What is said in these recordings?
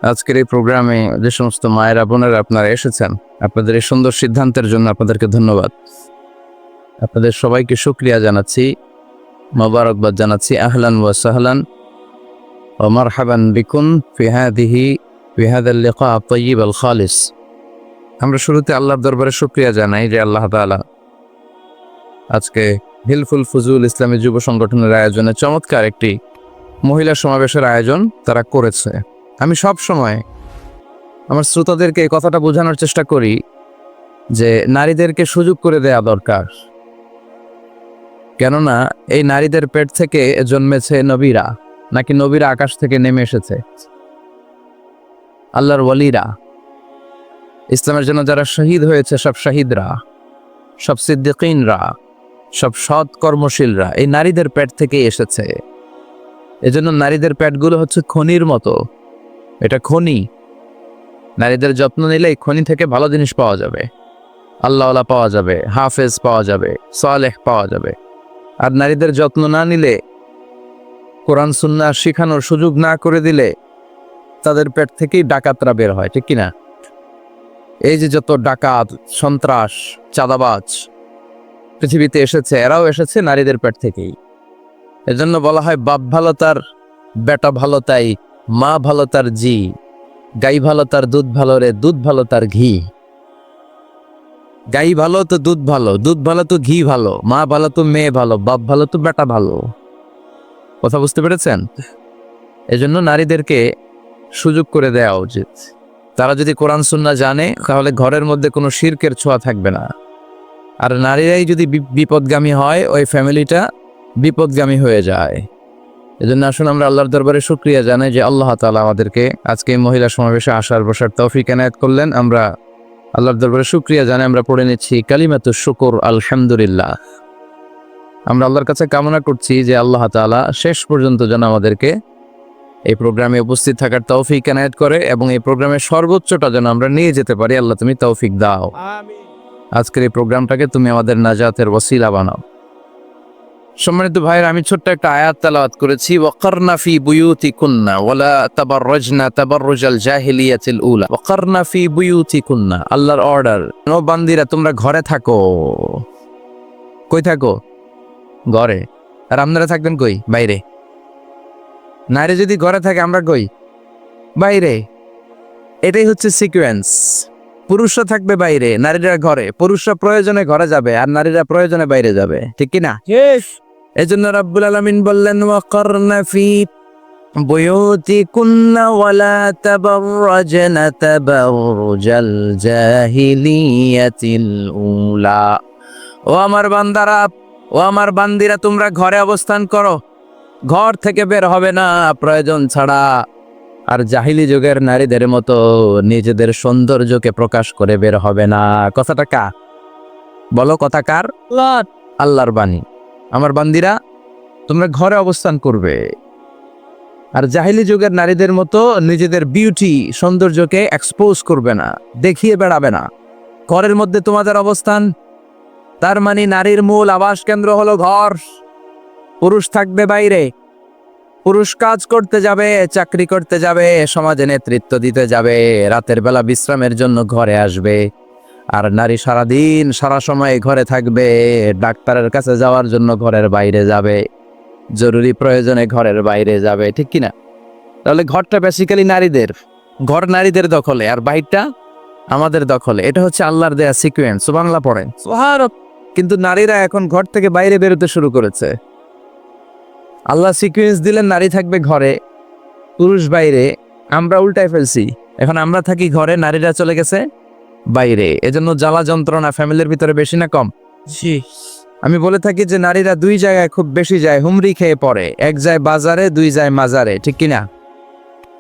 আজকের এই প্রোগ্রামে যে সমস্ত মায়েরা বোনেরা আপনারা এসেছেন, আপনাদের এই সুন্দর সিদ্ধান্তের জন্য আপনাদেরকে ধন্যবাদ। আপনাদের সবাইকে শুকরিয়া জানাচ্ছি, মোবারকবাদ জানাচ্ছি। আহলান ওয়া সাহলান ওয়া মারহাবান বিকুম ফি হাদাল লিকা আত-তাইয়িব আল খালিস। আমরা শুরুতে আল্লাহর দরবারে শুকরিয়া জানাই যে আল্লাহ তাআলা আজকে হিলফুল ফুজুল ইসলামী যুব সংগঠনের আয়োজনে চমৎকার একটি মহিলা সমাবেশের আয়োজন তারা করেছে। আমি সব সময় আমার শ্রোতাদেরকে এই কথাটা বোঝানোর চেষ্টা করি যে নারীদেরকে সুযোগ করে দেয়া দরকার, কেননা এই নারীদের পেট থেকে জন্মেছে নবীরা, নাকি নবীরা আকাশ থেকে নেমে এসেছে? আল্লাহর ওয়ালিরা, ইসলামের জন্য যারা শহীদ হয়েছে, সব শহীদরা, সব সিদ্দিকিনরা, সব সৎ কর্মশীলরা এই নারীদের পেট থেকেই এসেছে। এজন্য নারীদের পেটগুলো হচ্ছে খনির মতো, এটা খনি। নারীদের যত্ন নিলে এই খনি থেকে ভালো জিনিস পাওয়া যাবে, আল্লাহওয়ালা পাওয়া যাবে, হাফেজ পাওয়া যাবে, সালেহ পাওয়া যাবে। আর নারীদের যত্ন না নিলে, কোরআন সুন্নাহ শিখানোর সুযোগ না করে দিলে তাদের পেট থেকেই ডাকাতরা বের হয়, ঠিক কিনা? এই যে যত ডাকাত, সন্ত্রাস, চাঁদাবাজ পৃথিবীতে এসেছে, এরাও এসেছে নারীদের পেট থেকেই। এজন্য বলা হয় বাপ ভালো তার বেটা ভালো তাই, মা ভালো তার জি, গাই ভালো তার দুধ ভালো রে, দুধ ভালো তার ঘি। গাই ভালো তো দুধ ভালো, দুধ ভালো তো ঘি ভালো, মা ভালো তো মেয়ে ভালো, বাপ ভালো তো বেটা ভালো। কথা বুঝতে পেরেছেন? এজন্য নারীদেরকে সুযোগ করে দেওয়া উচিত। তারা যদি কোরআন সুন্নাহ জানে, তাহলে ঘরের মধ্যে কোনো শিরকের ছোঁয়া থাকবে না। আর নারীরাই যদি বিপদগামী হয়, ওই ফ্যামিলিটা বিপদগামী হয়ে যায়। এজন্য আসুন আমরা আল্লাহর দরবারে শুকরিয়া জানাই যে আল্লাহ তাআলা আমাদেরকে আজকে এই মহিলা সমাবেশে আসার বসার তৌফিক এনায়েত করলেন। আমরা আল্লাহর দরবারে শুকরিয়া জানাই। আমরা পড়ে নিচ্ছি কালিমাতুশ শুকর, আলহামদুলিল্লাহ। আমরা আল্লাহর কাছে কামনা করছি যে আল্লাহ তাআলা শেষ পর্যন্ত যেন আমাদেরকে এই প্রোগ্রামে উপস্থিত থাকার তৌফিক এনায়েত করে এবং এই প্রোগ্রামের সর্বোচ্চটা যেন আমরা নিয়ে যেতে পারি। আল্লাহ তুমি তৌফিক দাও। আজকের এই প্রোগ্রামটাকে তুমি আমাদের নাজাতের ওসিলা বানাও। সম্মানিত ভাইয়ের, আমি ছোট্ট একটা আয়াত তেলাওয়াত করেছি, ওয়াকারনা ফি বুয়ুতিকুন্না ওয়ালা তাবাররাজনা তাবাররুজাল জাহিলিয়াতিল উলা। ওয়াকারনা ফি বুয়ুতিকুন্না, আল্লাহর অর্ডার, ও বান্দিরা তোমরা ঘরে থাকো। কই থাকো? ঘরে। আর আপনারা থাকবেন কই? বাইরে। নারী যদি ঘরে থাকে, আমরা কই? বাইরে। এটাই হচ্ছে সিকোয়েন্স। পুরুষরা থাকবে বাইরে, নারীরা ঘরে। পুরুষরা প্রয়োজনে ঘরে যাবে আর নারীরা প্রয়োজনে বাইরে যাবে, ঠিক কি না? এজন্য রাব্বুল আলামিন বললেন ওয়াকারনা ফি বুয়ুতিকুন্না ওয়ালা তাবাররাজনা তাবাররুজাল জাহিলিয়াতিল উলা। ও আমার বান্দারা, ও আমার বান্দিরা, তোমরা ঘরে অবস্থান করো, ঘর থেকে বের হবে না প্রয়োজন ছাড়া। আর জাহিলি যুগের নারীদের মতো নিজেদের সৌন্দর্যকে প্রকাশ করে বের হবে না। কথাটা কার? বলো, কথা কার? আল্লাহর বাণী। আমার বান্দিরা, তোমরা ঘরে অবস্থান করবে আর জাহিলি যুগের নারীদের মতো নিজেদের বিউটি, সৌন্দর্যকে এক্সপোজ করবে না, দেখিয়ে বেড়াবে না। ঘরের মধ্যে তোমাদের অবস্থান। তার মানে নারীর মূল আবাস কেন্দ্র হলো ঘর। পুরুষ থাকবে বাইরে। পুরুষ কাজ করতে যাবে, চাকরি করতে যাবে, সমাজে নেতৃত্ব দিতে যাবে, রাতের বেলা বিশ্রামের জন্য ঘরে আসবে। আর নারী সারাদিন সারা সময় ঘরে থাকবে, ডাক্তারের কাছে যাওয়ার জন্য ঘরের বাইরে যাবে, জরুরি প্রয়োজনে ঘরের বাইরে যাবে, ঠিক কিনা? তাহলে ঘরটা বেসিক্যালি নারীদের, ঘর নারীদের দখলে আর বাইরটা আমাদের দখলে। এটা হচ্ছে আল্লাহর দেয়া সিকোয়েন্স। সুবহানাল্লাহ পড়েন। সুবহানাল্লাহ। কিন্তু নারীরা এখন ঘর থেকে বাইরে বেরোতে শুরু করেছে। আল্লাহ সিকোয়েন্স দিলেন নারী থাকবে ঘরে, পুরুষ বাইরে। আমরা উল্টায় ফেলছি। এখন আমরা থাকি ঘরে, নারীরা চলে গেছে বাইরে। এজন্য জ্বালা যন্ত্রণা ফ্যামিলির ভিতরে বেশি না কম? জি। আমি বলে থাকি যে নারীরা দুই জায়গায় খুব বেশি যায়, হুমড়ি খেয়ে পড়ে। এক যায় বাজারে, দুই যায় মাজারে, ঠিক কিনা?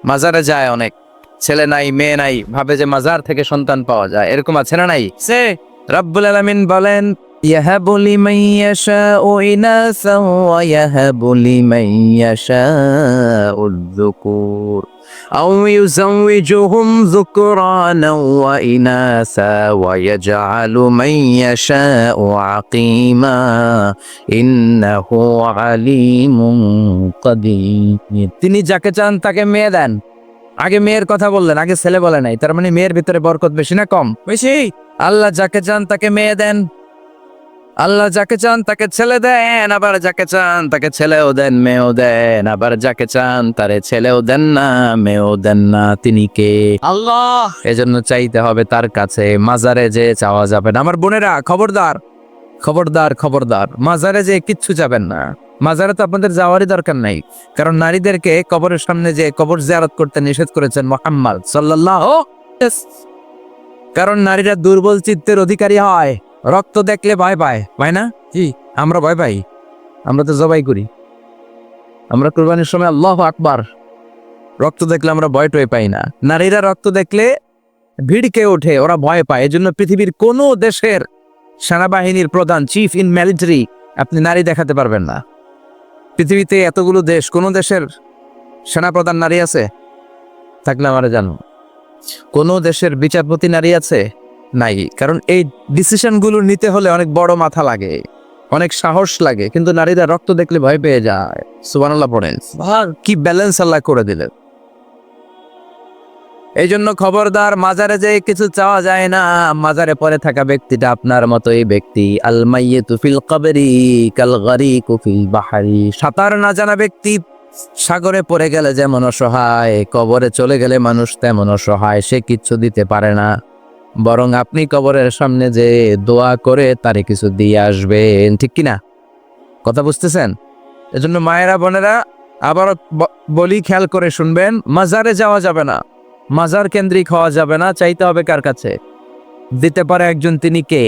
মাজারে যায় অনেক, ছেলে নাই মেয়ে নাই, ভাবে যে মাজার থেকে সন্তান পাওয়া যায়। এরকম আছে না নাই? সে রাব্বুল আলামিন বলেন ইয়াহাবু লিমান ইয়াশাউ ইনাসান ওয়া ইয়াহাবু লিমান ইয়াশাউ যুকুর আও ইউযাওয়িজুহুম যুকরানান ওয়া ইনাসা ওয়া ইয়াজআলু মান ইয়াশাউ আকিমা ইন্নাহু আলিমুন কাদির। তিনি যাকে চান তাকে মেয়ে দেন, আগে মেয়ের কথা বললেন, আগে ছেলে বলে নাই, তার মানে মেয়ের ভিতরে বরকত বেশি না কম? বেশি। আল্লাহ যাকে চান তাকে মেয়ে দেন, আল্লাহ যাকে চান তাকে ছেলে দেন, আবার যাকে চান তাকে ছেলেও দেন মেয়েও দেন, আবার যাকে চান তারে ছেলেও দেন না মেয়েও দেন না। তিনি কে? আল্লাহ। এজন্য চাইতে হবে তার কাছে, মাজারে যে চাওয়া যাবে না। আমার বোনেরা খবরদার, খবরদার, খবরদার, মাজারে যে কিচ্ছু যাবেন না। মাজারে তো আপনাদের যাওয়ারই দরকার নাই, কারণ নারীদেরকে কবরের সামনে যে কবর জিয়ারত করতে নিষেধ করেছেন মুহাম্মদ সাল্লাল্লাহু আলাইহি ওয়াসাল্লাম। কারণ নারীরা দুর্বল চিত্তের অধিকারী হয়, রক্ত দেখলে ভয় পায়, পায় না? জি, আমরা ভয় পাই, আমরা তো জবাই করি, আমরা কুরবানির সময় আল্লাহু আকবার, রক্ত দেখলে আমরা ভয় টয় পাই না। নারীরা রক্ত দেখলে ভিড়কে ওঠে, ওরা ভয় পায়। এজন্য পৃথিবীর কোন দেশের সেনাবাহিনীর প্রধান, চিফ ইন মিলিটারি, আপনি নারী দেখাতে পারবেন না। পৃথিবীতে এতগুলো দেশ, কোন দেশের সেনাপ্রধান নারী আছে? থাকলে আমারে জানো। কোন দেশের বিচারপতি নারী আছে? নাই। কারণ এই ডিসিশনগুলো নিতে হলে অনেক বড় মাথা লাগে, অনেক সাহস লাগে, কিন্তু নারীরা রক্ত দেখলে ভয় পেয়ে যায়। সুবহানাল্লাহ পড়েন। কি ব্যালেন্স আল্লাহ করে দিলেন। এই জন্য খবরদার, মাজারে যে কিছু চাওয়া যায় না। মাজারে পড়ে থাকা ব্যক্তিটা আপনার মতোই ব্যক্তি। আল মাইয়িতু ফিল কবরি কাল গারিকু ফিল বাহরি। সাঁতার না জানা ব্যক্তি সাগরে পড়ে গেলে যেমন অসহায়, কবরে চলে গেলে মানুষ তেমন অসহায়, সে কিচ্ছু দিতে পারে না। বরং আপনি কবরের সামনে যে দোয়া করে তারে কিছু দিয়ে আসবেন, ঠিক কিনা? কথা বুঝতেছেন? এজন্য মায়েরা বোনেরা আবার বলি, খেয়াল করে শুনবেন, মাজারে যাওয়া যাবে না, মাজার কেন্দ্রিক হওয়া যাবে না। চাইতে হবে কার কাছে? দিতে পারে একজন, তিনি কে?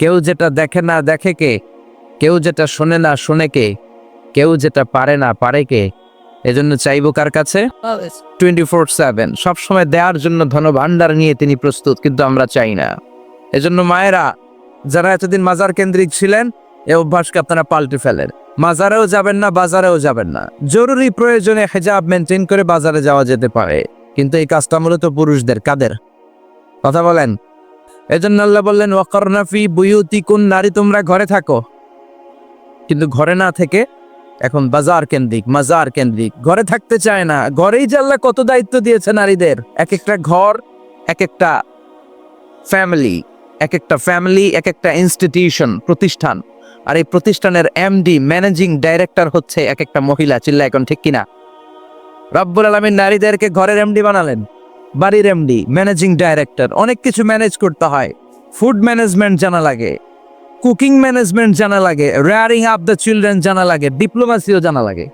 কেউ যেটা দেখে না দেখে কে? কেউ যেটা শোনে না শোনে কে? কেউ যেটা পারে না পারে কে? এজন্য চাইবো কার কাছে? 24/7 সবসময় দেওয়ার জন্য ধন ভান্ডার নিয়ে তিনি প্রস্তুত, কিন্তু আমরা চাই না। এজন্য মায়েরা যারা এতদিন মাজার কেন্দ্রিক ছিলেন, এই অভ্যাসকে আপনারা পাল্টে ফেলেন। মাজারেও যাবেন না, বাজারেও যাবেন না। জরুরি প্রয়োজনে হিজাব মেনটেন করে বাজারে যাওয়া যেতে পারে, কিন্তু এই কাজটা মূলত পুরুষদের। কাদের কথা বলেন? এজন্য আল্লাহ বললেন ওয়াকারনা ফি বুয়ুতিকুন, নারী তোমরা ঘরে থাকো। কিন্তু ঘরে না থেকে এখন বাজার কেন্দ্রিক, মাজার কেন্দ্রিক, ঘরে থাকতে চায় না। ঘরেই যে আল্লাহ কত দায়িত্ব দিয়েছে নারীদের। এক একটা ঘর এক একটা ফ্যামিলি, এক একটা ফ্যামিলি এক একটা ইনস্টিটিউশন, প্রতিষ্ঠান। আর এই প্রতিষ্ঠানের এমডি, ম্যানেজিং ডাইরেক্টর হচ্ছে এক একটা মহিলা। চিল্লা এখন ঠিক কিনা? রব্বুল আলামিন নারীদেরকে ঘরের এমডি বানালেন, বাড়ির এমডি, ম্যানেজিং ডাইরেক্টর। অনেক কিছু ম্যানেজ করতে হয়। ফুড ম্যানেজমেন্ট জানা লাগে, কুকিং ম্যানেজমেন্ট জানা লাগে, রেয়ারিং আপ দ্য চিলড্রেন জানা লাগে, ডিপ্লোমাসিও জানা লাগে।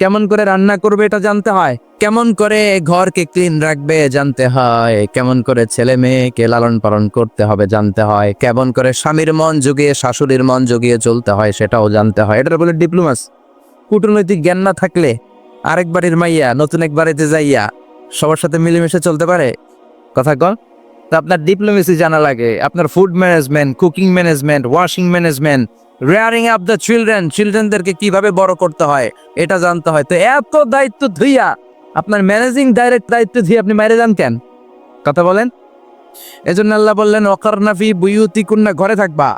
কেমন করে রান্না করবে এটা জানতে হয়, কেমন করে ঘরকে ক্লিন রাখবে জানতে হয়, কেমন করে ছেলে মেয়েকে লালন পালন করতে হবে জানতে হয়, কেমন করে স্বামীর মন জুগিয়ে শাশুড়ির মন জুগিয়ে চলতে হয় সেটাও জানতে হয়। এটা বলে ডিপ্লোমাস। কূটনৈতিক জ্ঞান না থাকলে আরেক বাড়ির মাইয়া নতুন এক বাড়িতে যাইয়া সবার সাথে মিলেমিশে চলতে পারে? কথা কন। তো আপনার ডিপ্লোমেসি জানা লাগে, আপনার food management, cooking management, washing management, rearing up the children, চিলড্রেনদেরকে কিভাবে বড় করতে হয় এটা জানতে হয়। তো এত দায়িত্ব ধুইয়া আপনার ম্যানেজিং ডাইরেক্ট দায়িত্ব দিয়ে আপনি বাইরে যান কেন? কথা বলেন। এজন্য আল্লাহ বললেন ওয়াকারনা ফি বুয়ুতিকুন্না, ঘরে থাকবা।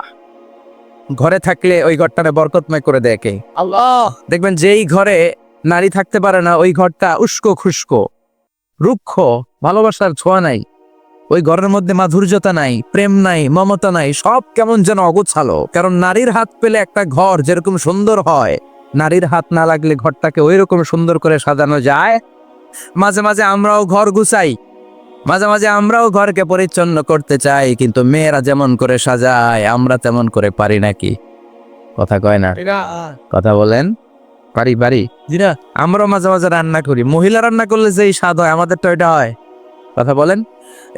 ঘরে থাকলে ওই ঘরটারে বরকতময় করে দেয় কে? আল্লাহ। দেখবেন যেই ঘরে নারী থাকতে পারে না, ওই ঘরটা উস্কো খুস্কো, রুক্ষ, ভালোবাসার ছোঁয়া নাই, ওই ঘরের মধ্যে মাধুর্যতা নাই, প্রেম নাই, মমতা নাই, সব কেমন যেন অগোছালো। কারণ নারীর হাত পেলে একটা ঘর যেরকম সুন্দর হয়, নারীর হাত না লাগলে ঘরটাকে ওই রকম সুন্দর করে সাজানো যায়। মাঝে মাঝে আমরাও ঘর গুছাই, মাঝে মাঝে আমরাও ঘরকে পরিচ্ছন্ন করতে চাই, কিন্তু মেয়েরা যেমন করে সাজায় আমরা তেমন করে পারি নাকি? কথা কয় না? কথা বলেন। পারি পারি। আমরাও মাঝে মাঝে রান্না করি, মহিলা রান্না করলে যেই স্বাদ হয় আমাদের তো এটা হয়। কথা বলেন।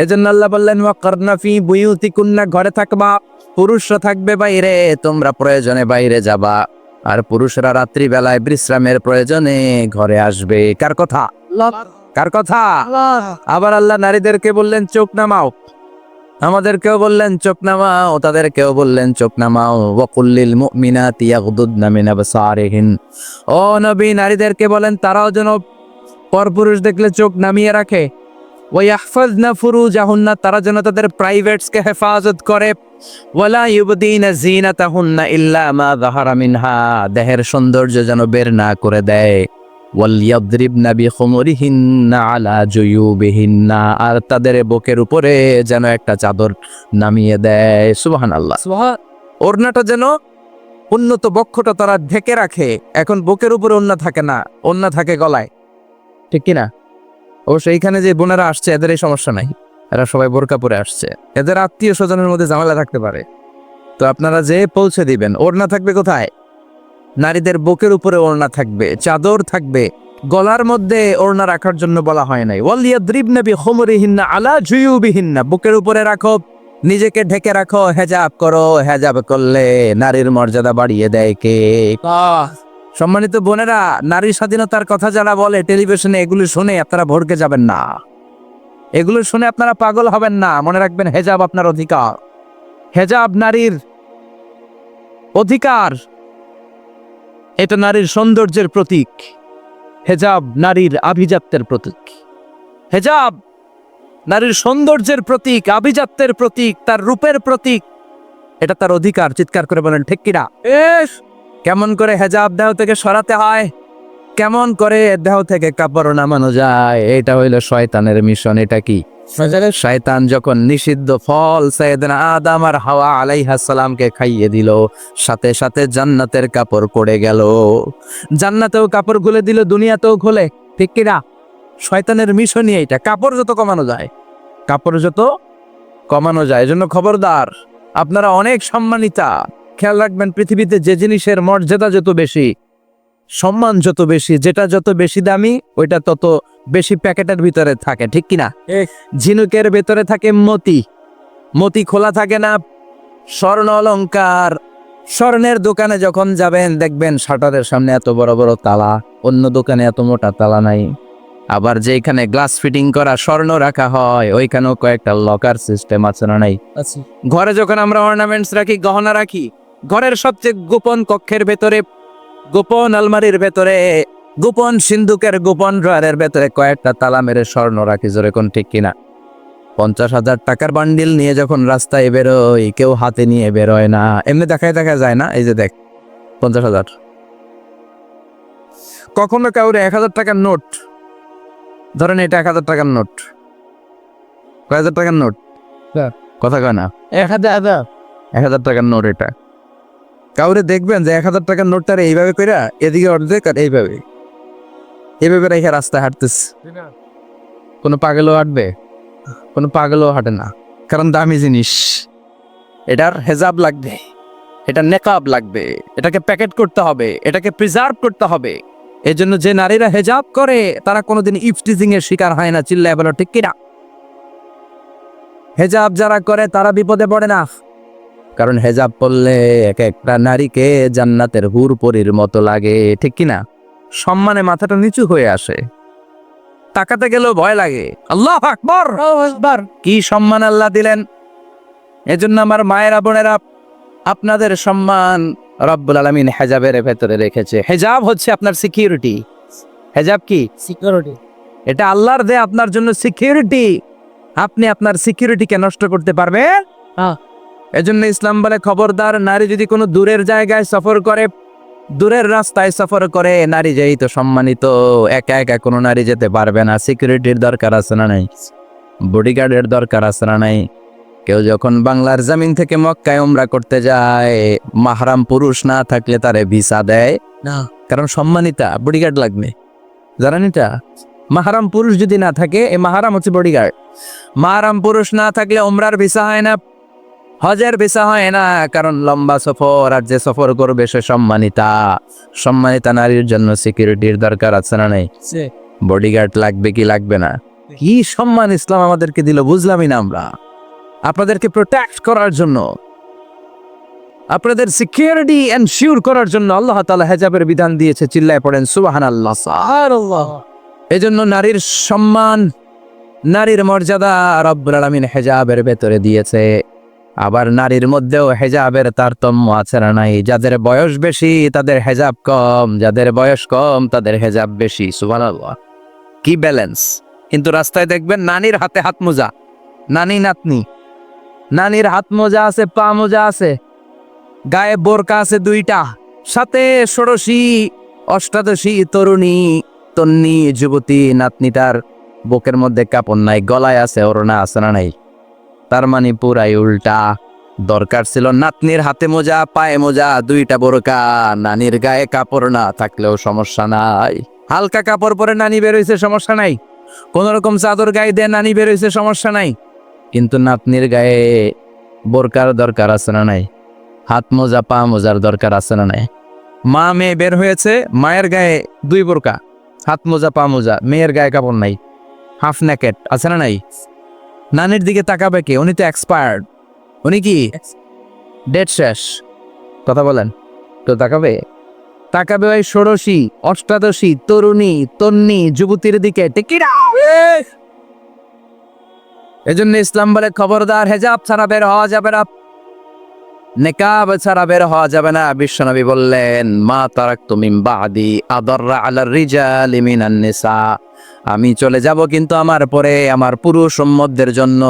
এজন্য আল্লাহ বললেন ওয়াকারনা ফি বুয়ুতিকুন্না, ঘরে থাকবা। পুরুষরা থাকবে বাইরে, তোমরা প্রয়োজনে বাইরে যাবা। আর পুরুষরা রাত্রি বেলায় বিশ্রামের প্রয়োজনে ঘরে আসবে। কার কথা? কার কথা? আবার আল্লাহ নারীদেরকে বললেন চোখ নামাও, আমাদেরকেও বললেন চোখ নামাও, তাদেরকেও বললেন চোখ নামাও। ওয়াকুল্লিল মুমিনাতি ইয়াগদুদনা মিন আবসারিহিন, ও নবী নারীদেরকে বলেন তারাও যেন পরপুরুষ দেখলে চোখ নামিয়ে রাখে। ওয়াহফাজনা ফুরুজাহুন্না, তারা যেন তাদের প্রাইভেটসকে হেফাজত করে। ওয়ালা ইউবদিনা যিনাতাহুন্না ইল্লা মা যাহারা মিনহা, দেহের সৌন্দর্য যেন বের না করে দেয়। ওয়ালিয়াদরিবনা বিখুমুরিহিন্না আলা জুয়ুবিহিন্না, আর তাদের বুকের উপরে যেন একটা চাদর নামিয়ে দেয়। সুবহানাল্লাহ। ওড়নাটা যেন উন্নত বক্ষটা তারা ঢেকে রাখে। এখন বুকের উপরে ওড়না থাকে না, ওড়না থাকে গলায়, ঠিক কিনা? অবশ্য এইখানে যে বোনেরা আসছে এদের এই সমস্যা নাই, এরা সবাই বোরকা পরে আসছে, এদের আত্মীয় স্বজনের মধ্যে ঝামেলা থাকতে পারে। তো আপনারা যে পৌঁছে দিবেন, ওড়না থাকবে কোথায়? নারীদের বুকের উপরে ওড়না থাকবে, চাদর থাকবে, গলার মধ্যে ওড়না রাখার জন্য বলা হয় নাই। ওয়ালিয়াদরিবনা বিখুমুরিহিন্না আলা জুয়ুবিহিন্না, বুকের উপরে রাখো, নিজেকে ঢেকে রাখো, হেজাব করো। হেজাব করলে নারীর মর্যাদা বাড়িয়ে দেয় কে? সম্মানিত বোনেরা, নারী স্বাধীনতার কথা যারা বলে টেলিভিশনে, এগুলো শুনে আপনারা ভড়কে যাবেন না, এগুলো শুনে আপনারা পাগল হবেন না। মনে রাখবেন, হেজাব আপনার অধিকার, হেজাব নারীর অধিকার, এটা নারীর সৌন্দর্যের প্রতীক, হেজাব নারীর আভিজাত্যের প্রতীক, হেজাব নারীর সৌন্দর্যের প্রতীক, আভিজাত্যের প্রতীক, তার রূপের প্রতীক, এটা তার অধিকার। চিৎকার করে বলেন ঠিক কিনা? কেমন করে হেজাব দেহ থেকে সরাতে হয়, কেমন করে দেহ থেকে কাপড় নামানো যায়, এটা হইল শয়তানের মিশন। এটা কি? শয়তান যখন নিষিদ্ধ ফল সাইয়েদনা আদম আর হাওয়া আলাইহিস সালামকে খাইয়ে দিল, সাথে সাথে জান্নাতের কাপড় পড়ে গেল। জান্নাতেও কাপড় খুলে দিল, দুনিয়াতেও খুলে, ঠিক কিনা? শয়তানের মিশনই এইটা, কাপড় যত কমানো যায়, কাপড় যত কমানো যায়। এজন্য খবরদার, আপনারা অনেক সম্মানিতা। খেয়াল রাখবেন, পৃথিবীতে যে জিনিসের মর্যাদা যত বেশি, সম্মান যত বেশি, যেটা যত বেশি দামি, ওইটা তত বেশি প্যাকেটের ভিতরে থাকে, ঠিক কিনা? ঝিনুকের ভেতরে থাকে মতি, মতি খোলা থাকে না। স্বর্ণ অলংকার, স্বর্ণের দোকানে যখন যাবেন দেখবেন শাটারের সামনে এত বড় বড় তালা, অন্য দোকানে এত মোটা তালা নাই। আবার যেখানে গ্লাস ফিটিং করা স্বর্ণ রাখা হয়, ওইখানেও কয়েকটা লকার সিস্টেম আছে না নাই? ঘরে যখন আমরা অর্নামেন্টস রাখি, গহনা রাখি, ঘরের সবচেয়ে গোপন কক্ষের ভেতরে, গোপন আলমারির ভেতরে, গোপন সিন্ধুকের গোপন ড্রয়ারের ভেতরে কয়েকটা তালা মেরে স্বর্ণ রাখি। জোরে কোন ঠিক কিনা? 50,000 টাকার বান্ডিল নিয়ে যখন রাস্তায় বেরোই, কেউ হাতে নিয়ে বেরোয় না, এমনি দেখায় দেখা যায় না। এই যে দেখ, 50,000। কখনো কাউরে 1,000 টাকার নোট, ধরেন এটা 1,000 টাকার নোট, কয় হাজার টাকার নোট, কথা কয় না, 1,000 টাকার নোট। এটা কাউরে দেখবেন যে 1,000 টাকার নোটটা এইভাবে কইরা এদিকে অর্ধেক আর এইভাবে এইভাবে রেখে রাস্তায় হাঁটতেছে, কোনো পাগলও হাঁটবে? কোনো পাগলও হাঁটে না, কারণ দামি জিনিস। এটার হেজাব লাগবে, এটা নেকাব লাগবে, এটাকে প্যাকেট করতে হবে, এটাকে প্রিজার্ভ করতে হবে। এই জন্য যে নারীরা হেজাব করে তারা কোনোদিন ইফটিজিং এর শিকার হয় না। চিল্লায় বলো ঠিক কিনা? হেজাব যারা করে তারা বিপদে পড়ে না, কারণ হেজাব পরলে এক একটা নারীকে জান্নাতের হুর পরীর মতো লাগে, ঠিক কিনা? সম্মানে মাথাটা নিচু হয়ে আসে, তাকাতে গেলেও ভয় লাগে। আল্লাহু আকবার, কি সম্মান আল্লাহ দিলেন! এজন্য আমার মায়েরা বোনেরা, আপনাদের সম্মান রব্বুল আলামিন হেজাবের ভেতরে রেখেছে। হেজাব হচ্ছে আপনার সিকিউরিটি। হেজাব কি? সিকিউরিটি। এটা আল্লাহর দেয়া আপনার জন্য সিকিউরিটি। আপনি আপনার সিকিউরিটিকে নষ্ট করতে পারবেন না। এজন্য ইসলাম বলে, খবরদার, নারী যদি কোনো দূরের জায়গায় সফর করে, দূরের রাস্তায় সফর করে, নারী যেই তো সম্মানিত, একা একা কোনো নারী যেতে পারবে না। সিকিউরিটির দরকার আছে না নাই? বডিগার্ডের দরকার আছে না নাই? কেউ যখন বাংলার জমিন থেকে মক্কায় উমরা করতে যায়, মাহরাম পুরুষ না থাকলে তারে ভিসা দেয় না, কারণ সম্মানিতা, বডিগার্ড লাগবে। জানেন এটা? মাহরাম পুরুষ যদি না থাকে, এই মাহরাম হচ্ছে বডিগার্ড। মাহরাম পুরুষ না থাকলে উমরার ভিসা হয় না, হজের ভিসা হয় না, কারণ লম্বা সফর, আর যে সফর করবে সে সম্মানিতা। সম্মানিতা নারীর জন্য সিকিউরিটির দরকার আছে না নাই? বডিগার্ড লাগবে কি লাগবে না? কি সম্মান ইসলাম আমাদেরকে দিল, বুঝলামই না আমরা। আপনাদেরকে প্রোটেক্ট করার জন্য, আপনাদের সিকিউরিটি এনশিওর করার জন্য আল্লাহ তাআলা হেজাবের বিধান দিয়েছে। চিল্লায় পড়েন সুবহানাল্লাহ, সুবহানাল্লাহ। এজন্য নারীর সম্মান, নারীর মর্যাদা রব্বুল আলামিন হেজাবের ভেতরে দিয়েছে। আবার নারীর মধ্যেও হেজাবের তারতম্য আছে না নাই? যাদের বয়স বেশি তাদের হেজাব কম, যাদের বয়স কম তাদের হেজাব বেশি। সুবহানাল্লাহ, কি ব্যালেন্স! কিন্তু রাস্তায় দেখবেন নানির হাতে হাত মোজা, নানি নাতনি, নানির হাত মোজা আছে, পা মোজা আছে, গায়ে বোরকা আছে 2টা, সাথে ষোড়শী অষ্টাদশী তরুণী তন্নি যুবতী নাতনিটার বুকের মধ্যে কাপড় নাই, গলায় আছে ওড়না, আছে না নাই? তার মানে পুরাই উল্টা। দরকার ছিল নাতনির হাতে মোজা, পায়ে মোজা, দুইটা বোরকা। নানির গায়ে কাপড় না থাকলেও সমস্যা নাই, হালকা কাপড় পরে নানি বেরোইছে, সমস্যা নাই। কোন রকম চাদর গায়ে দিয়ে নানি বেরোইছে, সমস্যা নাই। কিন্তু নাতনির গায়ে বোরকার দরকার আছে না নাই? হাত মোজা, পা মোজার দরকার আছে না নাই? মা মেয়ে বের হয়েছে, মায়ের গায়ে দুই বোরকা, হাত মোজা, পা মোজা, মেয়ের গায়ে কাপড় নাই, হাফ নেকেট, আছে না নাই? নানির দিকে তাকাবে কে? উনি তো এক্সপায়ার্ড, উনি কি ডেট শেষ। কথা বলেন, তো তাকাবে? তাকাবে ওই ষোড়শী, অষ্টাদশী, তরুণী, তন্নি যুবতীর দিকে। এজন্য ইসলাম বলে খবরদার, হেজাব ছাড়া বের হওয়া যাবে না, নেকাব ছাড়া বের হওয়া যাবে না। বিশ্বনবী বললেন, মা তারাকতু মিন বাদি আদাররা আলার রিজালি মিনান নিসা, আমি চলে যাব কিন্তু আমার পরে আমার পুরুষ উম্মতদের জন্য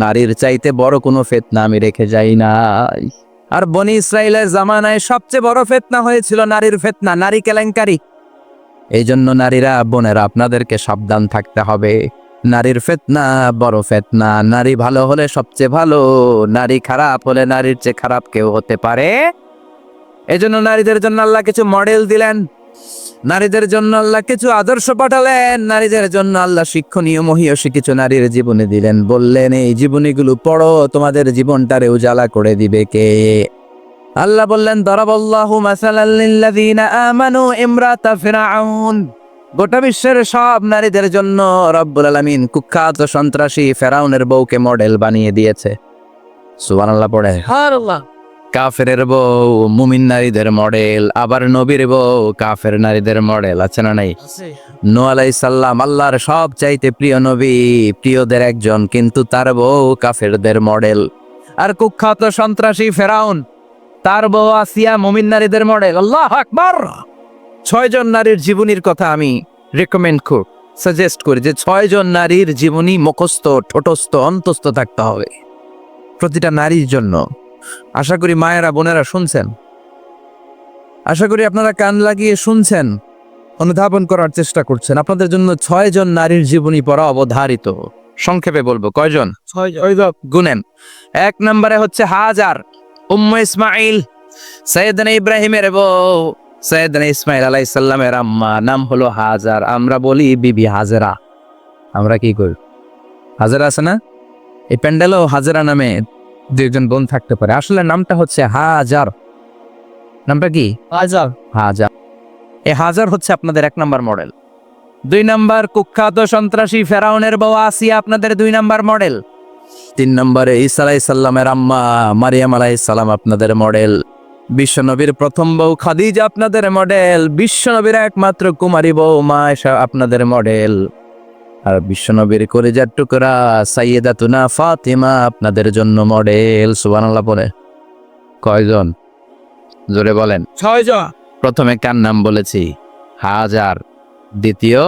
নারীর চাইতে বড় কোনো ফিতনা আমি রেখে যাই নাই। আর বনি ইসরাইলের জামানায় সবচেয়ে বড় ফিতনা হয়েছিল নারীর ফিতনা, নারী কেলেঙ্কারি। এই জন্য নারীরা, বোনেরা, আপনাদেরকে সাবধান থাকতে হবে। নারীর ফিতনা বড় ফিতনা। নারী ভালো হলে সবচেয়ে ভালো, নারী খারাপ হলে নারীর চেয়ে খারাপ কেউ হতে পারে। এজন্য নারীদের জন্য আল্লাহ কিছু মডেল দিলেন, নারীদের জন্য আল্লাহ কিছু আদর্শ পাঠালেন, নারীদের জন্য আল্লাহ শিক্ষণীয় মহীয়সী কিছু নারীর জীবনী দিলেন। বললেন, এই জীবনীগুলো পড়ো, তোমাদের জীবনটারে উজালা করে দিবে কে? আল্লাহ বললেন, দরাবাল্লাহু মাসালাল লিল্লাযীনা আমানু ইমরাতা ফিরআউন। গোটা বিশ্বের সব নারীদের জন্য রব্বুল আলামিন কুখ্যাত সন্ত্রাসী ফেরাউনের বউকে মডেল বানিয়ে দিয়েছে। সুবহানাল্লাহ পড়ে। সুবহানাল্লাহ। কাফেরের বউ মুমিন নারীদের মডেল, আবার নবীর বউ কাফের নারীদের মডেল, আছে না নাই? নূহ আলাইহিস সালাম আল্লাহর সব চাইতে প্রিয় নবী, প্রিয়দের একজন, কিন্তু তার বউ কাফেরদের মডেল। আর কুখ্যাত সন্ত্রাসী ফেরাউন, তার বউ আসিয়া মুমিন নারীদের মডেল। আল্লাহু আকবার। 6 জন নারীর জীবনীর কথা আমি রেকমেন্ড করি, সাজেস্ট করি যে 6 জন নারীর জীবনী মুখস্থ, ঠোঁটস্থ, অন্তস্থ থাকতে হবে প্রতিটা নারীর জন্য। আশা করি মায়েরা, বোনেরা শুনছেন, আশা করি আপনারা কান লাগিয়ে শুনছেন, অনুধাবন করার চেষ্টা করছেন। আপনাদের জন্য 6 জন নারীর জীবনী পড়া অবধারিত। সংক্ষেপে বলবো, কয়জন? 6 জন। গুনেন। 1 নম্বরে হচ্ছে হাজার, উম্মে ইসমাইল, সৈয়দনা ইব্রাহিমের বউ, সৈয়দনা ইসমাইল আলাইহিস সালামের আম্মা, নাম হলো হাজার। আমরা বলি বিবি হাজেরা। আমরা কি করি? হাজেরা আছে না? এই প্যান্ডেলও হাজেরা নামে 2 জন বোন থাকতে পারে, আসলে নামটা হচ্ছে হাজার। নামটা কি? হাজার। হাজার। এই হাজার হচ্ছে আপনাদের 1 নম্বর মডেল। 2 নম্বর কুখ্যাত সন্ত্রাসী ফেরাউনের বউ আসিয়া আপনাদের 2 নম্বর মডেল। 3 নম্বরে ঈসা আলাইহিস সালামের আম্মা মারিয়াম আলাইহিস সালাম আপনাদের মডেল। বিশ্বনবীর প্রথম বউ খাদিজা আপনাদের মডেল। বিশ্বনবীর একমাত্র কুমারী বউ মা আয়েশা আপনাদের মডেল। আর বিশ্বনবীর কলিজার টুকরা সাইয়্যিদাতুনা ফাতিমা আপনাদের জন্য মডেল। সুবহানাল্লাহ পড়ে। কয়জন? জোরে বলেন। 6 জন। প্রথমে কার নাম বলেছি? হাজার। দ্বিতীয়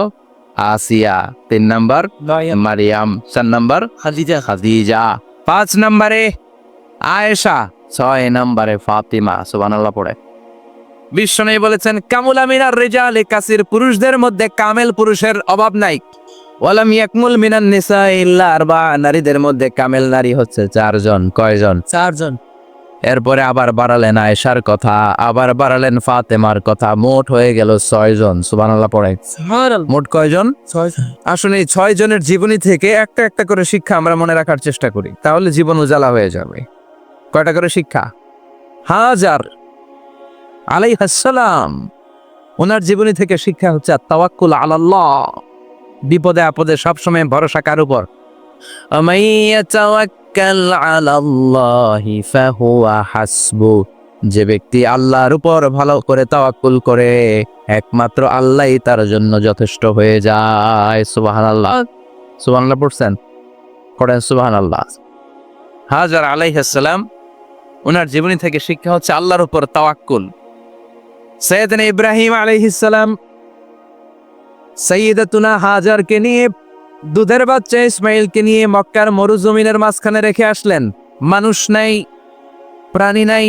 আসিয়া। 3 নাম্বার মারিয়াম। 4 নাম্বার খাদিজা। 5 নম্বরে আয়েশা। 6 নম্বরে ফাতিমা। সুবহানাল্লাহ পড়ে। বিশ্বনবী বলেছেন, কামুলা মিনার রিজালি কাসির, পুরুষদের মধ্যে কামেল পুরুষের অভাব নাই। ওয়ালাম ইয়াকমুল মিনান নিসা ইল্লা আরবা, নারীদের মধ্যে কামেল নারী হচ্ছে 4 জন। কয়জন? 4 জন। এরপরে আবার বাড়ালেন আয়েশার কথা, আবার বাড়ালেন ফাতেমার কথা, মোট হয়ে গেল 6 জন। সুবহানাল্লাহ পড়ে। মোট কয়জন? 6 জন। আসলে এই 6 জনের জীবনী থেকে একটা একটা করে শিক্ষা আমরা মনে রাখার চেষ্টা করি, তাহলে জীবন উজালা হয়ে যাবে। কয়টা করে শিক্ষা? হাজার আলাইহিস সালাম, ওনার জীবনী থেকে শিক্ষা হচ্ছে তাওয়াক্কুল আলাল্লাহ, বিপদে আপদে সবসময় ভরসা কার উপর? আমাইয়া তাওয়াক্কাল আলাল্লাহি ফাহুয়া হাসবু, যে ব্যক্তি আল্লাহর উপর ভালো করে তাওয়াক্কুল করে একমাত্র আল্লাহই তার জন্য যথেষ্ট হয়ে যায়। সুবহানাল্লাহ। সুবহানাল্লাহ পড়ছেন? পড়েন সুবহানাল্লাহ। হাজার আলাইহিস সালাম, ওনার জীবনী থেকে শিক্ষা হচ্ছে আল্লাহর উপর তাওয়াক্কুল। সৈয়দনা ইব্রাহিম আলাইহিস সালাম সাইয়্যিদাতুনা হাজারকে নিয়ে, দুধের বাচ্চা ইসমাইলকে নিয়ে মক্কার মরুজমিনের মাঝখানে রেখে আসলেন। মানুষ নাই, প্রাণী নাই,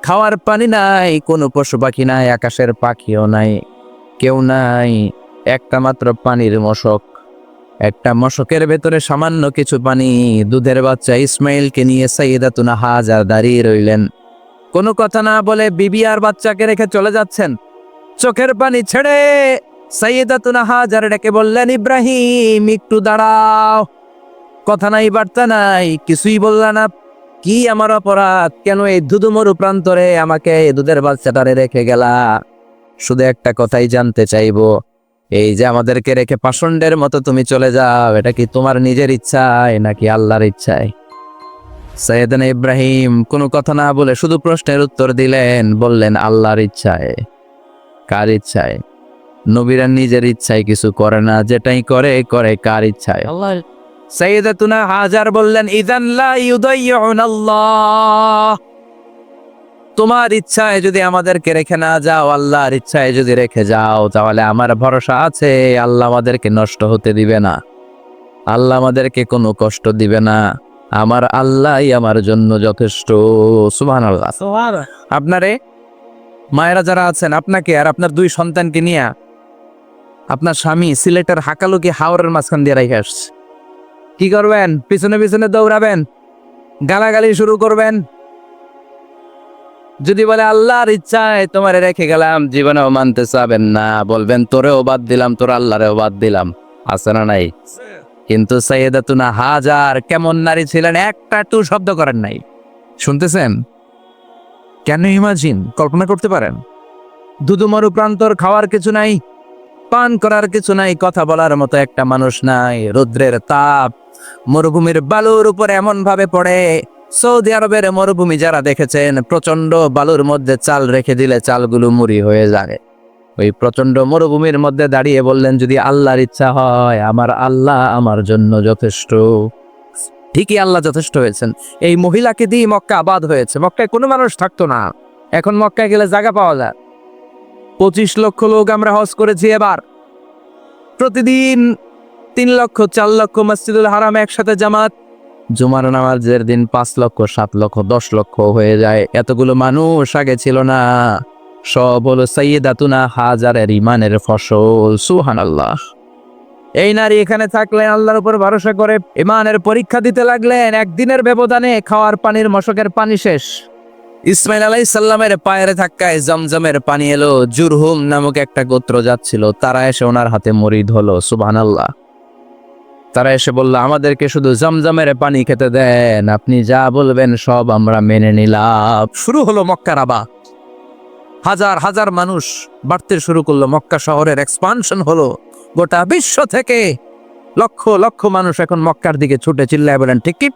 খাওয়ার পানি নাই, কোনো পশু পাখি নাই, আকাশের পাখিও নাই, কেউ নাই। একটা মাত্র পানির মশক, একটা মশকের ভেতরে সামান্য কিছু পানি। দুধের বাচ্চা ইসমাইলকে নিয়ে সাইয়েদাতুনা হাজার দাঁড়িয়ে রইলেন, কোনো কথা না বলে বিবি আর বাচ্চাকে রেখে চলে যাচ্ছেন। চোখের পানি ছেড়ে সাইয়েদাতুনা হাজার ডেকে বললেন, ইব্রাহিম একটু দাঁড়াও। কথা নাই বার্তা নাই, কিছুই বললা না। কি আমার অপরাধ? কেন এই ধুধুমরু প্রান্তরে আমাকে এই দুধের বাচ্চাটারে রেখে গেলা? শুধু একটা কথাই জানতে চাইবো, এই যে আমাদেরকে রেখে পাষণ্ডের মতো তুমি চলে যাও, এটা কি তোমার নিজের ইচ্ছায় নাকি আল্লাহর ইচ্ছায়? সাইয়েদনা ইব্রাহিম কোনো কথা না বলে শুধু প্রশ্নের উত্তর দিলেন, বললেন আল্লাহর ইচ্ছায়। কার ইচ্ছায়? নবীরা নিজের ইচ্ছায় কিছু করে না, যেটাই করে করে কার ইচ্ছায়? আল্লাহ। সাইয়েদাতুনা হাজার বললেন, ইযান লা ইউদাইয়ুনাল্লাহ, তোমার ইচ্ছায় যদি আমাদেরকে রেখে না যাও, আল্লাহর ইচ্ছায় যদি রেখে যাও, তাহলে আমার ভরসা আছে আল্লাহ আমাদেরকে নষ্ট হতে দিবে না, আল্লাহ আমাদেরকে কোনো কষ্ট দিবে না। আমার আল্লাহই আমার জন্য যথেষ্ট। সুবহানাল্লাহ। আপনারে মায়েরা যারা আছেন, আপনাকে আর আপনার দুই সন্তানকে নিয়ে আপনার স্বামী সিলেটের হাকালুকি হাওরের মাঝখান দিয়ে রেখে আসছে। কি করবেন? পিছনে পিছনে দৌড়াবেন, গালাগালি শুরু করবেন। যদি বলে আল্লাহর ইচ্ছায় তোমারে রেখে গেলাম, জীবনেও মানতে চাবেন না, বলবেন তোরেও বাদ দিলাম, তোর আল্লাহরেও বাদ দিলাম। আছে না নাই? কিন্তু সাইয়েদাতুনা হাজার কেমন নারী ছিলেন, একটা টু শব্দ করেন নাই। শুনতেছেন? কেন ইমাজিন, কল্পনা করতে পারেন? দুধুমরু প্রান্তর, খাওয়ার কিছু নাই, পান করার কিছু নাই, কথা বলার মতো একটা মানুষ নাই। রৌদ্রের তাপ মরুভূমির বালুর উপর এমন ভাবে পড়ে, সৌদি আরবের মরুভূমি যারা দেখেছেন, প্রচন্ড বালুর মধ্যে চাল রেখে দিলে চালগুলো মুড়ি হয়ে যায়। ওই প্রচন্ড মরুভূমির মধ্যে দাঁড়িয়ে বললেন, যদি আল্লাহর ইচ্ছা হয়, আমার আল্লাহ আমার জন্য যথেষ্ট। ঠিকই আল্লাহ যথেষ্ট হয়েছেন। এই মহিলাকে দিয়ে মক্কা আবাদ হয়েছে। মক্কায় কোনো মানুষ থাকতো না, এখন মক্কায় গেলে জায়গা পাওয়া যায়। 25 লক্ষ লোক আমরা হজ করেছি এবার। প্রতিদিন 3 লক্ষ 4 লক্ষ মসজিদুল হারাম একসাথে জামাত। জুমার নামাজের দিন 5 লক্ষ 7 লক্ষ 10 লক্ষ হয়ে যায়। এতগুলো মানুষ আগে ছিল না। সব হলো সাইয়েদাতুনা হাজারের ইমানের ফসল। সুবহানাল্লাহ। এই নারী এখানে থাকলেন, আল্লাহর উপর ভরসা করে ইমানের পরীক্ষা দিতে লাগলেন। একদিনের ব্যবধানে খাওয়ার পানির মশকের পানি শেষ। ইসমাইল আলাইহিস সালামের পায়ের ধাক্কায় জমজমের পানি এলো। জুরহুম নামক একটা গোত্র যাচ্ছিল, তারা এসে ওনার হাতে মরিদ হলো। সুবহানাল্লাহ। তারা এসে বলল, আমাদেরকে শুধু জমজমের পানি খেতে দেন, আপনি যা বলবেন সব আমরা মেনে নিলাম। শুরু হলো মক্কার আবাদ। হাজার হাজার মানুষ বাড়তে শুরু করলো, মক্কা শহরের এক্সপানশন হলো। গোটা বিশ্ব থেকে লক্ষ লক্ষ মানুষ এখন মক্কার দিকে ছুটে চিল্লায় বলেন ঠিক কি?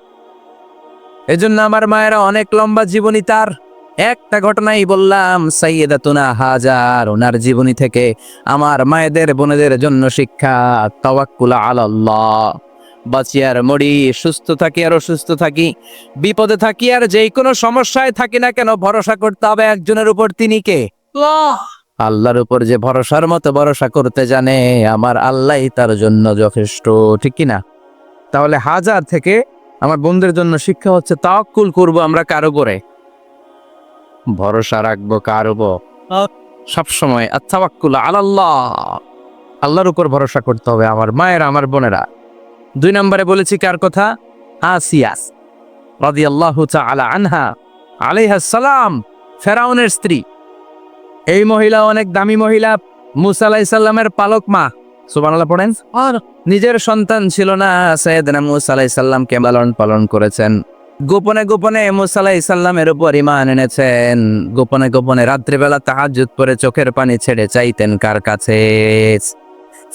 এজন্য আমার মায়েরা অনেক লম্বা জীবনী। তার একটা ঘটনাই বললাম, সাইয়েদাতুনা হাজার, ওনার জীবনী থেকে আমার মায়েদের বোনেদের জন্য শিক্ষা। তাওয়াক্কুল আলাল্লাহ। বাঁচি আর মরি, সুস্থ থাকি আর অসুস্থ থাকি, বিপদে থাকি আর যেই কোনো সমস্যায় থাকি না কেন, ভরসা করতে হবে একজনের উপর। তিনি কে? আল্লাহর উপর যে ভরসার মতো ভরসা করতে জানে, আমার আল্লাহই তার জন্য যথেষ্ট। ঠিক কিনা? তাহলে হাজার থেকে আমার বন্ধুদের জন্য শিক্ষা হচ্ছে, তাওয়াক্কুল করব আমরা কারো করে, ভরসা রাখবো কার উপর? সবসময় আত-তাওয়াক্কুল আলাল্লাহ, আল্লাহর উপর ভরসা করতে হবে। আমার মায়েরা, আমার বোনেরা। 2 নম্বরে বলেছি কার কথা? আসিয়া রাদিয়াল্লাহু তাআলা আনহা আলাইহাস সালাম, ফেরাউনের স্ত্রী। এই মহিলা অনেক দামি মহিলা, মুসা আলাইহিস সালামের পালক মা। সুবহানাল্লাহ পড়েন। আর নিজের সন্তান ছিল না, সাইয়েদনা মুসা আলাইহিস সালামকে লালন পালন করেছেন। গোপনে গোপনে মুসা আলাইহিস সালামের উপর ঈমান এনেছেন। গোপনে গোপনে রাত্রিবেলা তাহাজ্জুদ করে চোখের পানি ছেড়ে চাইতেন কার কাছে?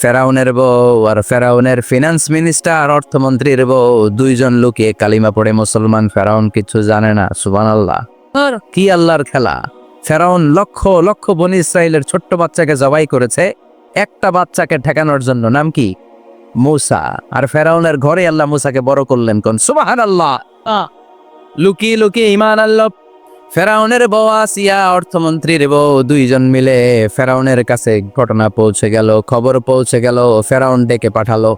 ফেরাউনের বউ আর ফেরাউনের ফিনান্স মিনিস্টার, অর্থমন্ত্রীর বউ, 2 জন লুকিয়ে কালিমা পড়ে মুসলমান। ফেরাউন কিছু জানে না। সুবহানাল্লাহ। কি আল্লাহর খেলা! ফেরাউন লক্ষ লক্ষ বনি ইসরাইলের ছোট্ট বাচ্চাকে জবাই করেছে একটা বাচ্চাকে ঠেকানোর জন্য। নাম কি? মুসা। আর ফেরাউনের ঘরে আল্লাহ মুসাকে বড় করলেন কোন? সুবহানাল্লাহ। লুকিয়ে লুকিয়ে ঈমান আনলো। ফেরাউনের বউ আসিয়া, অর্থমন্ত্রীর বউ, 2 জন মিলে ফেরাউনের কাছে ঘটনা পৌঁছে গেল, খবর পৌঁছে গেল। ফেরাউন ডেকে পাঠালো।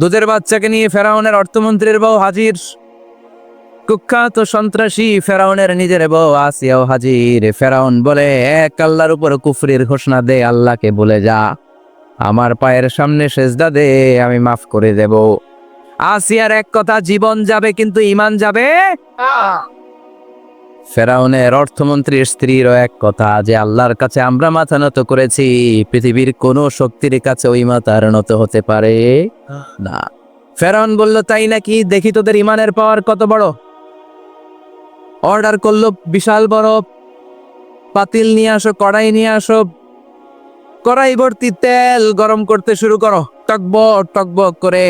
দুধের বাচ্চাকে নিয়ে ফেরাউনের অর্থমন্ত্রীর বউ হাজির। কুখ্যাত সন্ত্রাসী ফেরাউনের নিজের বউ আসিয়াও হাজির। ফেরাউন বলে, এক আল্লাহর উপর কুফরির ঘোষণা দে, আল্লাহকে বলে যা। আমার পায়ের সামনে সেজদা দে, আমি মাফ করে দেব। আসিয়ার এক কথা, জীবন যাবে কিন্তু ঈমান যাবে। ফেরাউনের অর্থমন্ত্রীর স্ত্রীরও এক কথা, যে আল্লাহর কাছে আমরা মাথা নত করেছি, পৃথিবীর কোন শক্তির কাছে ওই মাথার নত হতে পারে না। ফেরাউন বলল, তাই নাকি? দেখি তোদের ইমানের পাওয়ার কত বড়। অর্ডার করলো, বিশাল বড় পাতিল নিয়ে আসো, কড়াই নিয়ে আসো, কড়াই ভর্তি তেল গরম করতে শুরু করো। টকবক টকবক করে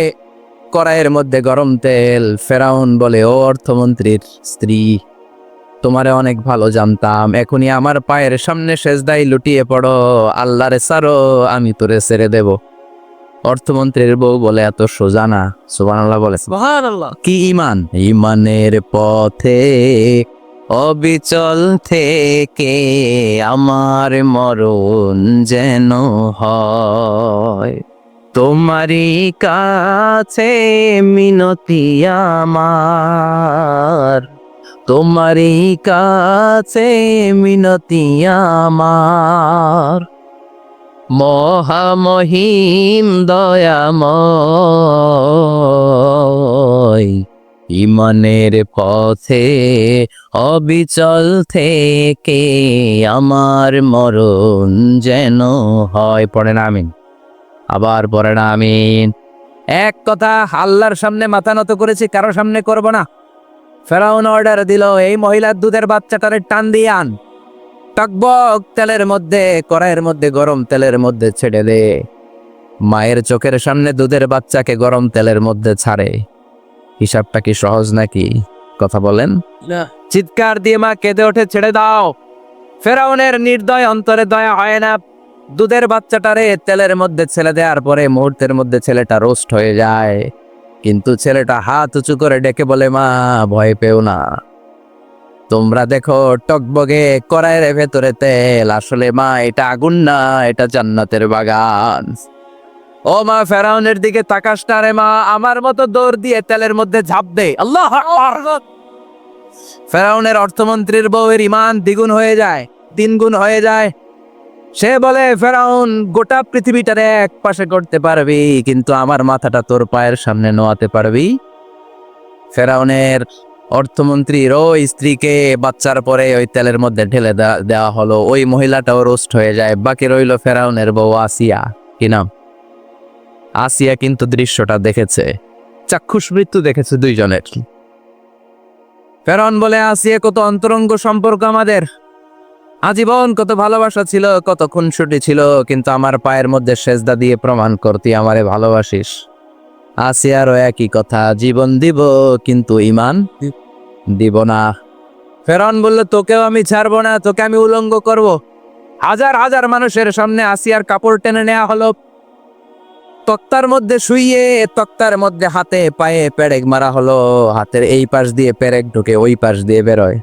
কড়াইয়ের মধ্যে গরম তেল। ফেরাউন বলে, ও অর্থমন্ত্রীর স্ত্রী, তোমারে অনেক ভালো জানতাম, এখনই আমার পায়ের সামনে সেজদায় লুটিয়ে পড়ো, আল্লাহরে ছাড়ো, আমি তোরে ছেড়ে দেব। অর্থমন্ত্রীর বউ বলে, এত সোজা না। সুবহানাল্লাহ বলে। সুবহানাল্লাহ। কি ঈমান? ঈমানের পথে অবিচল থেকে আমার মরণ যেন হয়, তোমারই কাছে মিনতি আমার, তোমারই কাছে মিনতি আমার, মহামহিম দয়াময়, ঈমানের পথে অবিচল থেকে আমার মরণ যেন হয়। পড়েন আমিন। আবার পড়েন আমিন। এক কথা, আল্লাহর সামনে মাথা নত করেছি, কারো সামনে করব না। ফেরাউন অর্ডার দিল, এই মহিলার দুধের বাচ্চাটারে টান দিয়ে আন, টকবক তেলের মধ্যে, কড়াইয়ের মধ্যে গরম তেলের মধ্যে ছেড়ে দে। মায়ের চোখের সামনে দুধের বাচ্চাকে গরম তেলের মধ্যে ছাড়ে। হিসাবটা কি সহজ নাকি? কথা বলেন। না। চিৎকার দিয়ে মা কেঁদে ওঠে, ছেড়ে দাও। ফেরাউনের নির্দয় অন্তরে দয়া হয় না। দুধের বাচ্চাটারে তেলের মধ্যে ছেড়ে দেওয়ার পরে মুহূর্তের মধ্যে ছেলেটা রোস্ট হয়ে যায়। কিন্তু ছেলেটা হাত উঁচু করে ডেকে বলে, মা ভয় পেও না, তোমরা দেখো টকবগে কড়াইয়ের ভেতরে তেল, আসলে মা এটা আগুন না, এটা জান্নাতের বাগান। ও মা, ফেরাউনের দিকে তাকাস না রে মা, আমার মতো দৌড় দিয়ে তেলের মধ্যে ঝাঁপ দে। আল্লাহ আকবার। ফেরাউনের অর্থমন্ত্রীর বউয়ের ঈমান দ্বিগুণ হয়ে যায়, তিনগুণ হয়ে যায়। সে বলে, ফেরাউন, গোটা পৃথিবীটারে এক পাশে করতে পারবি, কিন্তু আমার মাথাটা তোর পায়ের সামনে নোয়াতে পারবি? ফেরাউনের অর্থমন্ত্রীর ওই স্ত্রীকে বাচ্চার পরে ওই তেলের মধ্যে ঢেলে দেওয়া হলো। ওই মহিলাটাও রোস্ট হয়ে যায়। বাকি রইল ফেরাউনের বউ আসিয়া। কি নাম? আসিয়া কিন্তু দৃশ্যটা দেখেছে, চাক্ষুষ মৃত্যু দেখেছে দুইজনের। ফেরাউন বলে, আসিয়া, কত অন্তরঙ্গ সম্পর্ক আমাদের, আজীবন কত ভালোবাসা ছিল, কত খুনসুটি ছিল, কিন্তু আমার পায়ের মধ্যে সেজদা দিয়ে প্রমাণ কর তুই আমারে ভালোবাসিস। আসিয়ারও একই কথা, জীবন দিব কিন্তু ঈমান দিব না। ফেরাউন বলল, তোকেও আমি ছাড়বো না, তোকে আমি উলঙ্গ করব। হাজার হাজার মানুষের সামনে আসিয়ার কাপড় টেনে নেওয়া হলো, তক্তার মধ্যে শুইয়ে তক্তার মধ্যে হাতে পায়ে পেরেক মারা হলো। হাতের এই পাশ দিয়ে পেরেক ঢুকে ওই পাশ দিয়ে বেরোয়,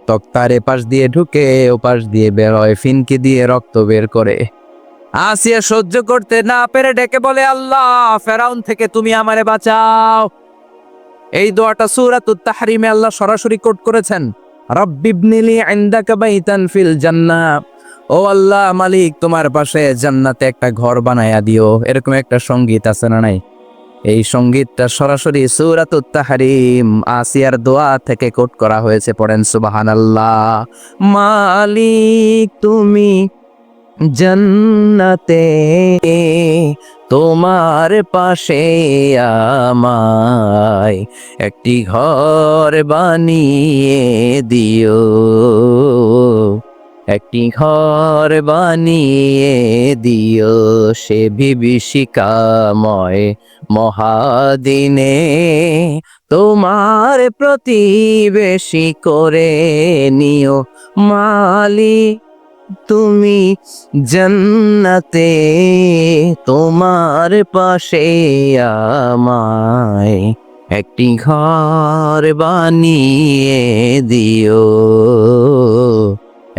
তক্তার এ পাশ দিয়ে ঢুকে ও পাশ দিয়ে বেরোয়, ফিনকি দিয়ে রক্ত বের করে। আসিয়া সহ্য করতে না পেরে ডেকে বলে, আল্লাহ, ফেরাউন থেকে তুমি আমারে বাঁচাও। এই দোয়াটা সূরাতুত তাহরিমে আল্লাহ সরাসরি কোট করেছেন, রাব্বিবনিলি ইনদাকা বাইতান ফিল জান্নাহ। ও আল্লাহ মালিক, তোমার পাশে জান্নাতে একটা ঘর বানায়া দিও। এরকম একটা সঙ্গীত আছে না নাই? এই সঙ্গীতটা সরাসরি সূরাতুত তাহরিম আসিয়ার দোয়া থেকে কোট করা হয়েছে। পড়েন সুবহানাল্লাহ। মালিক তুমি জান্নাতে, তোমার পাশে আমায় একটি ঘর বানিয়ে দিও, একটি ঘর বানিয়ে দিও, সে বিভীষিকাময় মহাদিনে তোমার প্রতিবেশী করে নিও। মালিক তুমি জান্নাতে, তোমার পাশে আমায় একটি ঘর বানিয়ে দিও,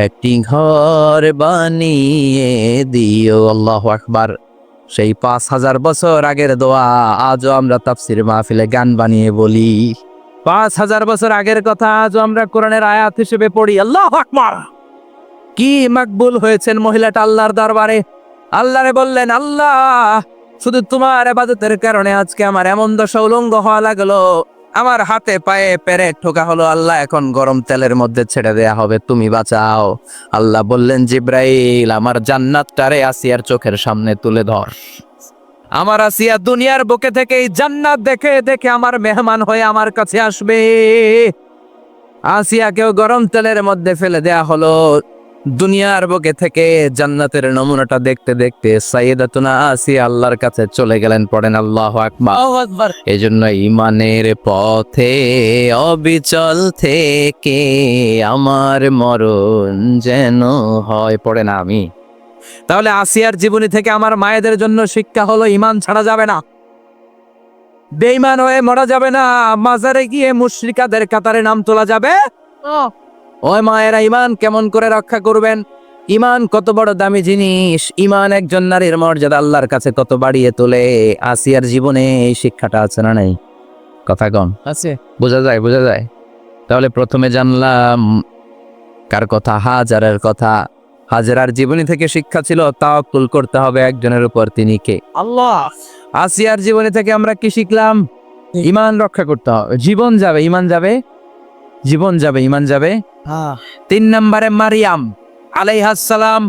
একটি ঘর বানিয়ে দিও। আল্লাহু আকবার। সেই 5000 বছর আগের দোয়া আজও আমরা তাফসীর মাহফিলে গান বানিয়ে বলি। 5000 বছর আগের কথা আজও আমরা কোরআনের আয়াত হিসেবে পড়ি। আল্লাহু আকবার। কি মাকবুল হয়েছেন মহিলাটা আল্লাহর দরবারে। আল্লাহরে বললেন, আল্লাহ শুধু তোমার ইবাদতের কারণে আজকে আমার এমন দশা উলঙ্গ হওয়া লাগলো, আমার হাতে পায়ে পেরেক ঠোকা হলো, আল্লাহ এখন গরম তেলের মধ্যে ছেড়ে দেয়া হবে, তুমি বাঁচাও। আল্লাহ বললেন, জিব্রাইল আমার জান্নাতটারে আসিয়ার চোখের সামনে তুলে ধর। আমার আসিয়া দুনিয়ার বুকে থেকে এই জান্নাত দেখে দেখে আমার মেহমান হয়ে আমার কাছে আসবে। আসিয়াকেও গরম তেলের মধ্যে ফেলে দেয়া হলো। দুনিয়ার বুকে থেকে জান্নাতের নমুনাটা দেখতে দেখতে সাইয়েদাতুনা আসিয়া আল্লাহর কাছে চলে গেলেন। পড়েন আল্লাহু আকবার। এজন্য ইমানের পথে অবিচল থেকে আমার মরণ যেন হয়। পড়েন আমি। তাহলে আসিয়ার জীবনী থেকে আমার মায়েদের জন্য শিক্ষা হলো, ইমান ছাড়া যাবে না, বেঈমান হয়ে মরা যাবে না, মাজারে গিয়ে মুশরিকাদের কাতারে নাম তোলা যাবে। ওই মায়েরা ইমান কেমন করে রক্ষা করবেন? ইমান কত বড় দামি জিনিস, ইমান একজন নারীর মর্যাদা আল্লাহর কাছে কত বাড়িয়ে তোলে। আসিয়ার জীবনে এই শিক্ষাটা আছে না নাই? কথা কম আছে, বোঝা যায় বোঝা যায়। তাহলে প্রথমে জানলাম কার কথা? হাজারের কথা। হাজারার জীবনী থেকে শিক্ষা ছিল তাওয়াক্কুল করতে হবে একজনের উপর, তিনি কে? আল্লাহ। আসিয়ার জীবনী থেকে আমরা কি শিখলাম? ইমান রক্ষা করতে হবে। জীবন যাবে, ইমান যাবে, জীবন যাবে, ইমান যাবে। 3 নম্বরে মারিয়াম আলাইহাস সালাম,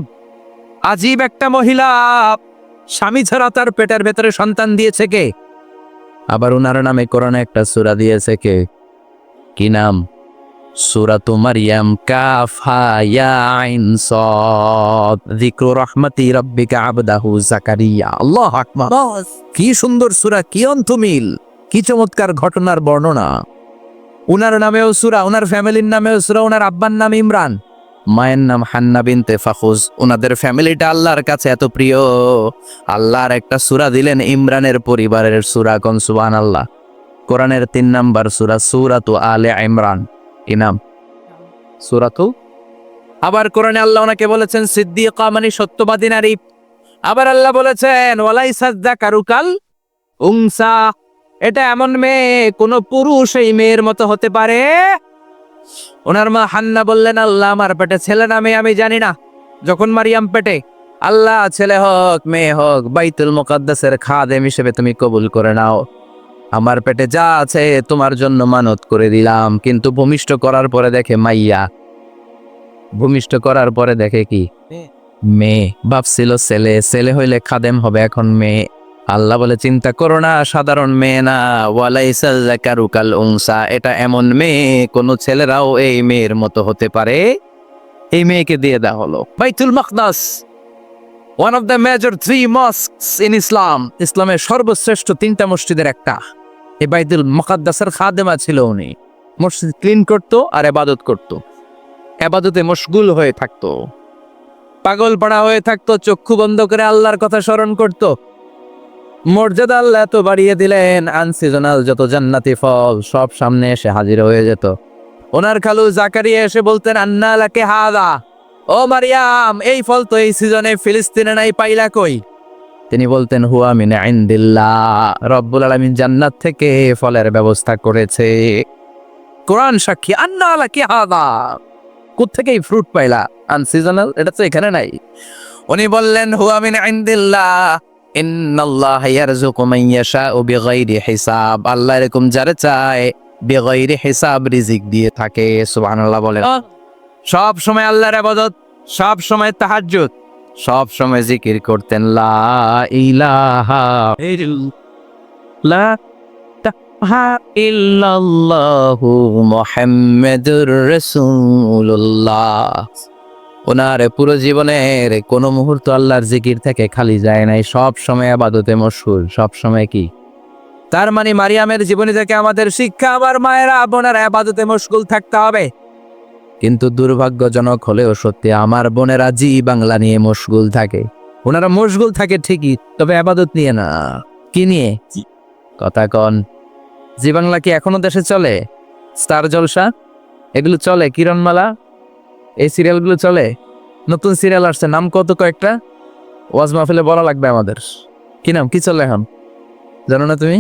আজীব একটা মহিলা, স্বামী ছাড়া তার পেটের ভেতরে সন্তান দিয়েছে কে? আবার উনার নামে কোরআনে একটা সূরা দিয়েছে কে? কি নাম? সূরাতু মারইয়াম, কাফ হা ইয়া আইন সাদ, যিকরু রাহমাতি রাব্বিকা আবদাহু জাকারিয়া। আল্লাহু আকবার। কি সুন্দর সূরা, কি অন্তমিল, কি চমৎকার ঘটনার বর্ণনা। উনার নামেও সূরা, উনার ফ্যামিলির নামেও সূরা, উনার আব্বার নাম ইমরান, মায়ের নাম হান্না বিনতে ফাখুজ। উনাদের ফ্যামিলিটা আল্লাহর কাছে এত প্রিয়, আল্লাহর একটা সূরা দিলেন ইমরানের পরিবারের সূরা। কোন? সুবহানাল্লাহ। কোরআনের 3 নাম্বার সূরা, সূরাতু আলে ইমরান। কি নাম? সূরাতু। আবার কোরআনে আল্লাহ ওনাকে বলেছেন সিদ্দিকা, মানে সত্যবাদী নারী। আবার আল্লাহ বলেছেন ওয়ালাইসা যাকারু কাল উনসা, এটা এমন মেয়ে কোন পুরুষ এই মেয়ের মতো হতে পারে? ওনার মা হান্না বললেন, আল্লাহ আমার পেটে ছেলে না মেয়ে আমি জানি না, যখন মারিয়াম পেটে, আল্লাহ ছেলে হোক মেয়ে হোক বাইতুল মুকাদ্দাসের খাদেম হিসেবে তুমি কবুল করে নাও। আমার পেটে যা আছে তোমার জন্য মানত করে দিলাম। কিন্তু ভূমিষ্ঠ করার পরে দেখে মাইয়া, ভূমিষ্ঠ করার পরে দেখে কি? মেয়ে। ভাবছিল ছেলে, ছেলে হইলে খাদেম হবে, এখন মেয়ে। আল্লাহ বলে চিন্তা করো না, সাধারণ মেয়ে না, ওয়ালাইসা যাকারু কাল উনসা, এটা এমন মেয়ে কোন ছেলেরাও এই মেয়ের মতো হতে পারে। এই মেয়েকে দিয়ে দেওয়া হলো Baitul Maqdis, one of the major 3 mosques in Islam, ইসলামের সর্বশ্রেষ্ঠ 3টা মসজিদের একটা। এই বাইতুল মুকাদ্দাসের খাদেমা ছিল উনি। মসজিদ ক্লিন করতো আর ইবাদত করতো, ইবাদতে মশগুল হয়ে থাকতো, পাগল পাড়া হয়ে থাকতো, চক্ষু বন্ধ করে আল্লাহর কথা স্মরণ করতো। মর্যাদা আল্লাহ এত বাড়িয়ে দিলেন, আনসিজনাল যত জান্নাতি ফল সব সামনে এসে হাজির হয়ে যেত। ওনার খালু জাকারিয়া এসে বলতেন, আন্না লাকে হাদা, ও মারিয়াম এই ফল তো এই সিজনে ফিলিস্তিনে নাই, পাইলা কই? তিনি বলতেন, হুয়া মিন ইনদিল্লাহ, রব্বুল আলামিন জান্নাত থেকে ফলের ব্যবস্থা করেছে। কোরআন সাক্ষী, আন্না লাকে হাদা, কোত্থেকে এই ফ্রুট পাইলা? আনসিজনাল, এটা তো এখানে নাই। উনি বললেন, হুয়া মিন ইনদিল্লাহ, ইন্নাল্লাহা ইয়ারযুকু মান ইয়াশাউ বিগাইরি হিসাব, আল্লাহ এরকম যারে চায় বিগাইরি হিসাব রিজিক দিয়ে থাকে। সুবহানাল্লাহ বলেন। সব সময় আল্লাহর ইবাদত, সব সময় তাহাজ্জুদ, সব সময় জিকির করতেন, লা ইলাহা ইল্লাল্লাহু মুহাম্মাদুর রাসূলুল্লাহ। ওনার পুরো জীবনের কোনো মুহূর্ত আল্লাহর জিকির থেকে খালি যায় নাই, সব সময় ইবাদতে মশগুল, সব সময় কি? তার মানে মারিয়ামের জীবনী থেকে আমাদের শিক্ষা, আমার মায়েরা বোনেরা ইবাদতে মশগুল থাকতে হবে। কিন্তু দুর্ভাগ্যজনক হলেও সত্যি, আমার বোনেরা জি বাংলা নিয়ে মশগুল থাকে। ওনারা মশগুল থাকে ঠিকই, তবে ইবাদত নিয়ে না। কি নিয়ে? কথা কন। জি বাংলা কি এখনো দেশে চলে? স্টার জলসা এগুলো চলে, কিরণমালা, এই সিরিয়ালগুলো চলে। নতুন সিরিয়াল আসছে, নাম কত কয়েকটা, ওয়াজ মাহফিলে বলা লাগবে আমাদের। কি নাম, কি চলে এখন জানো না তুমি?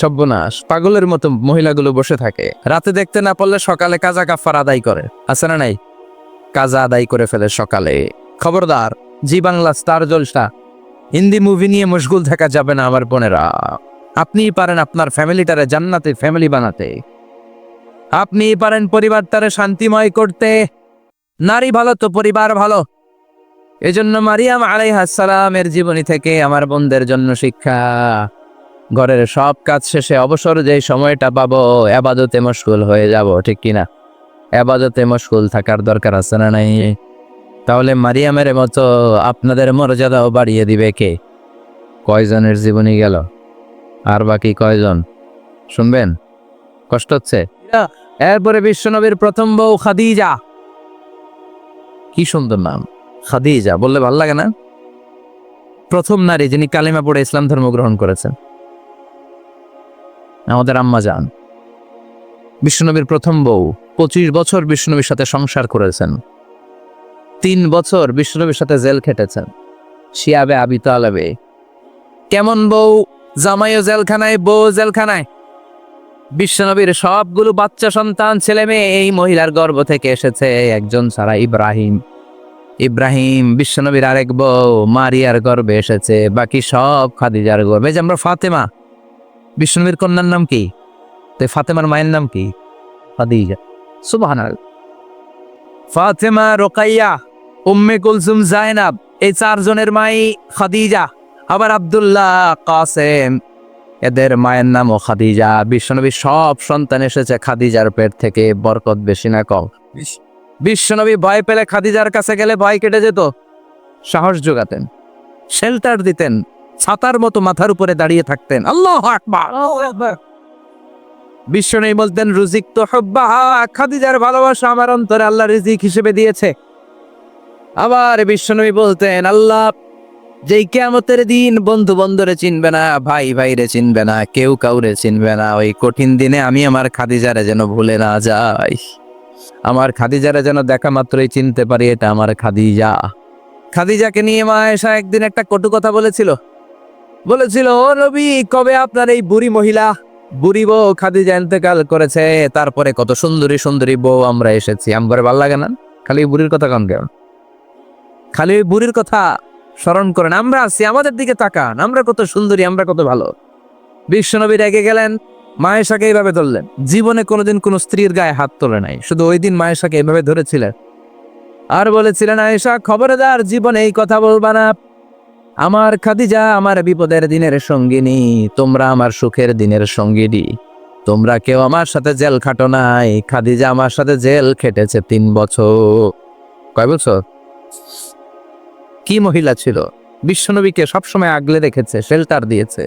সর্বনাশ, পাগলের মতো মহিলাগুলো বসে থাকে, রাতে দেখতে না পারলে সকালে কাজা কাফার আদায় করে, আছে না নাই? কাজা আদায় করে ফেলে সকালে। খবরদার, জি বাংলা স্টার জলসা, হিন্দি মুভি নিয়ে মশগুল থাকা যাবে না আমার বোনেরা। আপনিই পারেন আপনার ফ্যামিলিটারে জান্নাতে ফ্যামিলি বানাতে, আপনিই পারেন পরিবারটারে শান্তিময় করতে। নারী ভালো তো পরিবার ভালো। এজন্য মারিয়াম আলাইহিস সালামের জীবনী থেকে আমার বোনদের জন্য শিক্ষা। ঘরের সব কাজ শেষে অবসর যে সময়টা পাবো, ইবাদতে মশগুল হয়ে যাব, ঠিক কিনা? ইবাদতে মশগুল থাকার দরকার আছে না নাই? তাহলে মারিয়ামের মতো আপনাদের মর্যাদাও বাড়িয়ে দিবে কে? কয়জনের জীবনী গেল, আর বাকি কয়জন শুনবেন? কষ্ট হচ্ছে? এরপরে বিশ্বনবীর প্রথম বউ খাদিজা। কি সুন্দর নাম, খাদিজা বললে ভালো লাগে না? প্রথম নারী যিনি কালিমা পড়ে ইসলাম ধর্ম গ্রহণ করেছেন, আমাদের আম্মা জান। বিশ্বনবীর প্রথম বউ, 25 বছর বিশ্বনবীর সাথে সংসার করেছেন, 3 বছর বিশ্বনবীর সাথে জেল খেটেছেন, শিয়াবে আবি তালেবে। কেমন বউ? জামাইও জেলখানায়, বউ জেলখানায়। বিশ্বনবীর সবগুলো বাচ্চা সন্তান ছেলে মেয়ে এই মহিলার গর্ভ থেকে এসেছে, একজন ছাড়া, ইব্রাহিম। ইব্রাহিম বিশ্বনবীর আরেক বউ মারিয়ার গর্ভে এসেছে, বাকি সব খাদিজার গর্ভে। যে আমরা ফাতেমা, বিশ্বনবীর কন্যার নাম কি? তো ফাতেমার মায়ের নাম কি? খাদিজা। সুবহানাল্লাহ। ফাতেমা, রোকাইয়া, উম্মে কুলসুম, জায়নাব, এই 4 জনের মাই খাদিজা। আবার আব্দুল্লাহ, কাসেম, এদের মায়ের নামও খাদিজা। বিশ্বনবীর সব সন্তান এসেছে খাদিজার পেট থেকে। বরকত বেশি না কম? বিশ্বনবী ভয় পেলে খাদিজার কাছে গেলে ভয় কেটে যেত, সাহস যোগাতেন, শেল্টার দিতেন, ছাতার মতো মাথার উপরে দাঁড়িয়ে থাকতেন। আল্লাহু আকবার। বিশ্বনবী বলতেন, রুজিক তো হুব্বাহা, খাদিজার ভালোবাসা আমার অন্তরে আল্লাহ রিজিক হিসেবে দিয়েছে। আবার বিশ্বনবী বলতেন, আল্লাহ যেই কিয়ামতের দিন বন্ধু বন্ধুরে চিনবে না, ভাই ভাইরে চিনবে না, কেউ কাউরে চিনবে না, ওই কঠিন দিনে আমি আমার খাদিজারে যেন ভুলে না যাই, আমার খাদিজারে যেন দেখা মাত্রই চিনতে পারি এটা আমার খাদিজা। খাদিজাকে নিয়ে মা আয়েশা একদিন একটা কটু কথা বলেছিল। ও নবী, কবে আপনার এই বুড়ি মহিলা, বুড়ি বউ খাদিজা ইন্তেকাল করেছে, তারপরে কত সুন্দরী সুন্দরী বউ আমরা এসেছি, আমার ভালো লাগে না? খালি বুড়ির কথা কন কেন? খালি ওই বুড়ির কথা স্মরণ করেন। আমরা আছি, আমাদের দিকে তাকান, আমরা কত সুন্দরী, আমরা কত ভালো। বিশ্বনবী রেগে গেলেন, মায়েশাকে এইভাবে ধরলেন। জীবনে কোনোদিন কোনো স্ত্রীর গায়ে হাত তোলে নাই, শুধু ওই দিন মায়েশাকে এইভাবে ধরেছিলেন আর বলেছিলেন, আয়েশা খবরদার জীবনে এই কথা বলবা না। আমার খাদিজা আমার বিপদের দিনের সঙ্গিনী, তোমরা আমার সুখের দিনের সঙ্গিনী। তোমরা কেউ আমার সাথে জেল খাটো নাই, খাদিজা আমার সাথে জেল খেটেছে 3 বছর। কয় বছর? কি মহিলা ছিল! বিশ্বনবীকে সবসময় আগলে রেখেছে, শেল্টার দিয়েছে,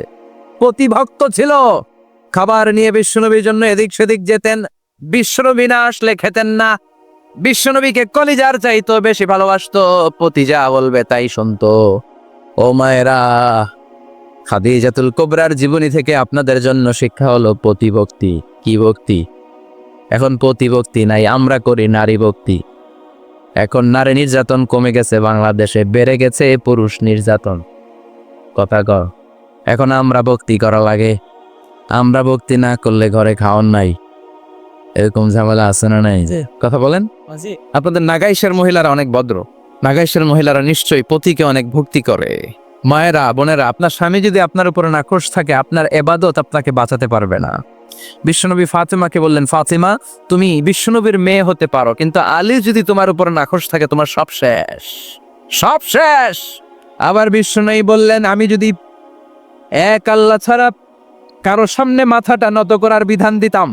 প্রতিভক্ত ছিল। খাবার নিয়ে বিশ্বনবীর জন্য এদিক সেদিক যেতেন, বিশ্বনবী না আসলে খেতেন না। বিশ্বনবীকে কলিজার চাইতো, বেশি ভালোবাসতো, পতি যা বলবে তাই শুনতো। ও মায়েরা, খাদিজাতুল কুবরার জীবনী থেকে আপনাদের জন্য শিক্ষা হলো প্রতিভক্তি। কি ভক্তি? এখন প্রতিভক্তি নাই, আমরা করি নারী ভক্তি। এখন নারী নির্যাতন কমে গেছে বাংলাদেশে, বেড়ে গেছে পুরুষ নির্যাতন। কথা কর। এখন আমরা ভক্তি করা লাগে, আমরা ভক্তি না করলে ঘরে খাওয়ান নাই, এরকম ঝামেলা আছে না নাই? কথা বলেন। আপনাদের নাগাইশের মহিলারা অনেক ভদ্র, নাগাইশের মহিলারা নিশ্চয়ই পতিকে অনেক ভক্তি করে। মায়েরা, বোনেরা, আপনার স্বামী যদি আপনার উপরে নাখোশ থাকে, আপনার এবাদত আপনাকে বাঁচাতে পারবে না। বিশ্বনবী ফাতেমাকে বললেন, ফাতেমা তুমি বিশ্বনবীর মেয়ে হতে পারো, কিন্তু আলী যদি তোমার উপরে নাখোশ থাকে, তোমার সব শেষ, সব শেষ। আবার বিশ্বনবী বললেন, আমি যদি এক আল্লাহ ছাড়া কারো সামনে মাথাটা নত করার বিধান দিতাম,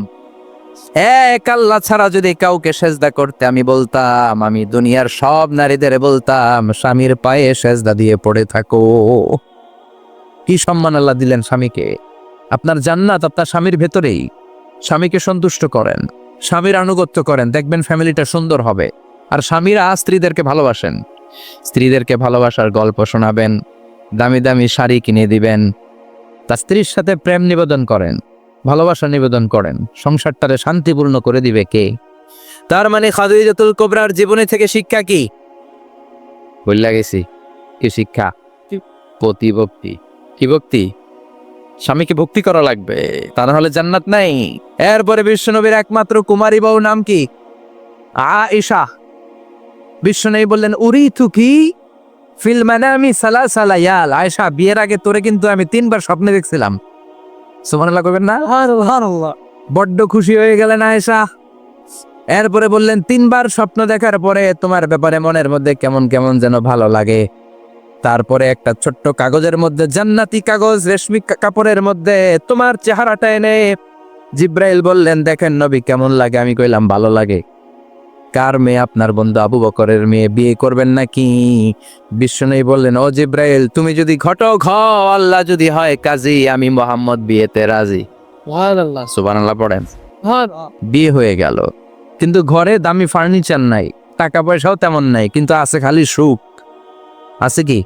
এক আল্লাহ ছাড়া যদি কাউকে সেজদা করতে আমি বলতাম, আমি দুনিয়ার সব নারীদের বলতাম স্বামীর পায়ে সেজদা দিয়ে পড়ে থাকো। কি সম্মান আল্লাহ দিলেন স্বামীকে! আপনার জান্নাত আপনার স্বামীর ভেতরেই। স্বামীকে সন্তুষ্ট করেন, স্বামীর আনুগত্য করেন, দেখবেন ফ্যামিলিটা সুন্দর হবে। আর স্বামীরা স্ত্রীদেরকে ভালোবাসেন, স্ত্রীদেরকে ভালোবাসার গল্প শোনাবেন, দামি দামি শাড়ি কিনে দিবেন, তার স্ত্রীর সাথে প্রেম নিবেদন করেন, ভালোবাসা নিবেদন করেন, সংসারটারে শান্তিপূর্ণ করে দিবে কে? তার মানে খাদিজাতুল কুবরার জীবনী থেকে শিক্ষা কি? বললা গেছি কি শিক্ষা? প্রতিভক্তি। কি ভক্তি? স্বামীকে ভক্তি করা লাগবে, তা না হলে জান্নাত নাই। এরপরে বিশ্বনবীর একমাত্র কুমারী বউ নাম কি? আয়েশা। বিশ্বনবী বললেন, উরিতু কি ফিল মানামি সালাসা লায়াল, আয়েশা বিয়ের আগে তোরে কিন্তু আমি 3বার স্বপ্নে দেখছিলাম। সুবহানাল্লাহ কইবেন না? সুবহানাল্লাহ। বড্ড খুশি হয়ে গেলেন আয়েশা। এরপরে বললেন 3বার স্বপ্ন দেখার পরে তোমার ব্যাপারে মনের মধ্যে কেমন কেমন যেন ভালো লাগে। তারপরে একটা ছোট্ট কাগজের মধ্যে, জান্নাতি কাগজ, রেশমি কাপড়ের মধ্যে তোমার চেহারাটা এনে জিব্রাইল বললেন, দেখেন নবী কেমন লাগে? আমি কইলাম ভালো লাগে। কার মেয়ে? আপনার বন্ধু আবু বকরের মেয়ে, বিয়ে করবেন নাকি? বিশ্বনবী বললেন, ও জিব্রাইল তুমি যদি ঘটক হও, আল্লাহ যদি হয় কাজী, আমি মোহাম্মদ বিয়েতে রাজি। সুবহানাল্লাহ। সুবহানাল্লাহ পড়েন। সুবহানাল্লাহ। বিয়ে হয়ে গেল, কিন্তু ঘরে দামি ফার্নিচার নাই, টাকা পয়সাও তেমন নাই, কিন্তু আছে খালি সুখ। আছে কি?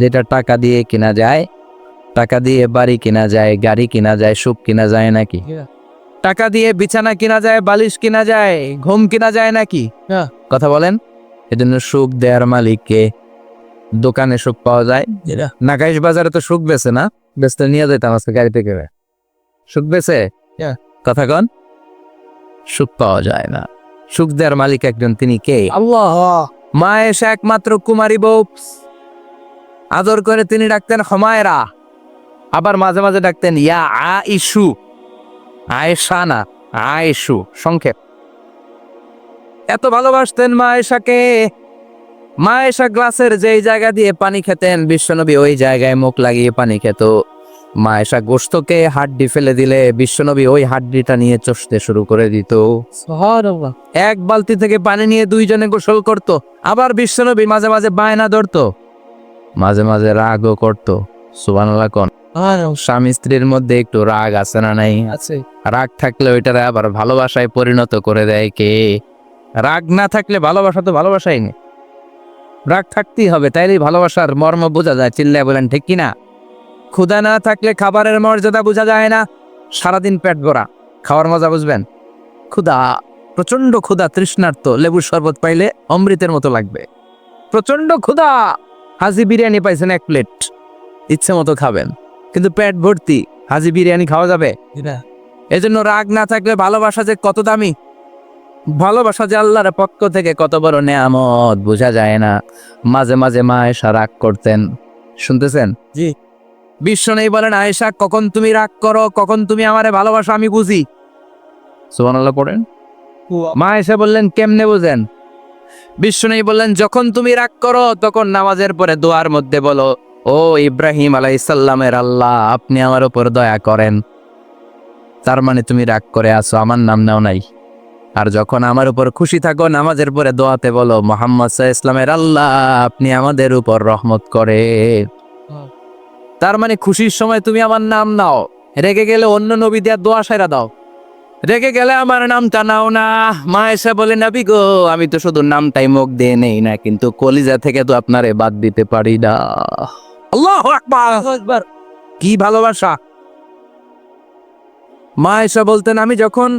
যেটা টাকা দিয়ে কিনা যায়, টাকা দিয়ে বাড়ি কিনা যায়, গাড়ি কিনা যায়, সুখ কিনা যায় নাকি? টাকা দিয়ে বিছানা কিনা যায়, বালিশ কিনা যায়, ঘুম কিনা যায় নাকি? হ্যাঁ। কথা বলেন। এজন্য সুখ দেয়ার মালিককে। দোকানে সুখ পাওয়া যায়, নাকাইশ বাজারে তো সুখ বেছে না, বেচতে নিয়ে যেতাম আজকে গাড়ি থেকে। সুখ বেছে? হ্যাঁ। কথা কন। সুখ পাওয়া যায় না। সুখ দেয়ার মালিক একজন, তিনি কে? আল্লাহ। মা এসে একমাত্র কুমারী বউ, আদর করে তিনি ডাকতেন হুমায়রা, আবার মাঝে মাঝে ডাকতেন ইয়া আইশু। আয়েশা না, আয়েশু সংক্ষেপ। এত ভালোবাসতেন মা আয়েশাকে। মা আয়েশা গ্লাসের যেই জায়গা দিয়ে পানি খেতেন, বিশ্বনবী ওই জায়গায় মুখ লাগিয়ে পানি খেত। মা আয়েশা গোশতকে হাড্ডি ফেলে দিলে বিশ্বনবী ওই হাড্ডিটা নিয়ে চষতে শুরু করে দিত। সুবহানাল্লাহ। এক বালতি থেকে পানি নিয়ে দুইজনে গোসল করত। আবার বিশ্বনবী মাঝে মাঝে বায়না ধরতো, মাঝে মাঝে রাগও করত। সুবহানাল্লাহ কোন। সুবহানাল্লাহ। স্বামী স্ত্রীর মধ্যে একটু রাগ আছে না নাই? আছে। রাগ থাকলে ওইটারে আবার ভালোবাসায় পরিণত করে দেয় কে? রাগ না থাকলে ভালোবাসা তো ভালোবাসাই নেই। রাগ থাকতেই হবে, তাইলেই ভালোবাসার মর্ম বোঝা যায়। চিল্লায় বলেন ঠিক কিনা? ক্ষুধা না থাকলে খাবারের মর্যাদা বোঝা যায় না। সারাদিন পেট ভরা, খাওয়ার মজা বুঝবেন? ক্ষুধা, প্রচন্ড ক্ষুধা, তৃষ্ণার্ত, লেবুর শরবত পাইলে অমৃতের মতো লাগবে। প্রচন্ড ক্ষুধা, হাজি বিরিয়ানি পাইছেন 1 প্লেট, ইচ্ছে মতো খাবেন, কিন্তু পেট ভর্তি, হাজি বিরিয়ানি খাওয়া যাবে? এজন্য রাগ না থাকলে ভালোবাসা যে কত দামি, ভালোবাসা যে আল্লাহর পক্ষ থেকে কত বড় নেয়ামত বোঝা যায় না। মাঝে মাঝে মা আয়েশা রাগ করতেন। শুনতেছেন? জি। বিশ্বনবী বলেন, আয়েশা কখন তুমি রাগ করো, কখন তুমি আমারে ভালোবাসো আমি বুঝি। সুবহানাল্লাহ পড়েন। মা আয়েশা বললেন, কেমনে বুঝেন? বিশ্বনবী বললেন, যখন তুমি রাগ করো তখন নামাজের পরে দোয়ার মধ্যে বলো, ও ইব্রাহিম আলাইহিস সালামের আল্লাহ, আপনি আমার উপর দয়া করেন। তার মানে তুমি রাগ করে আছো, আমার নাম নাও নাই। আর যখন আমার উপর খুশি থাকো, নামাজের পরে দোয়াতে বলো, মুহাম্মদ সাল্লাল্লাহু আলাইহি ওয়াসাল্লামের আল্লাহ, আপনি আমাদের উপর রহমত করে। তার মানে খুশির সময় তুমি আমার নাম নাও, রেগে গেলে অন্য নবী দেওয়ার দোয়া সাইরা দাও, রেগে গেলে আমার নামটা নাও না। মা এসে বলে, নবী গো, আমি তো শুধু নামটাই মুখ দিয়ে নেই না, কিন্তু কলিজা থেকে তো আপনারে বাদ দিতে পারি না। আল্লাহু আকবার। কি ভালোবাসা! মা এসে বলতেন, আমি যখন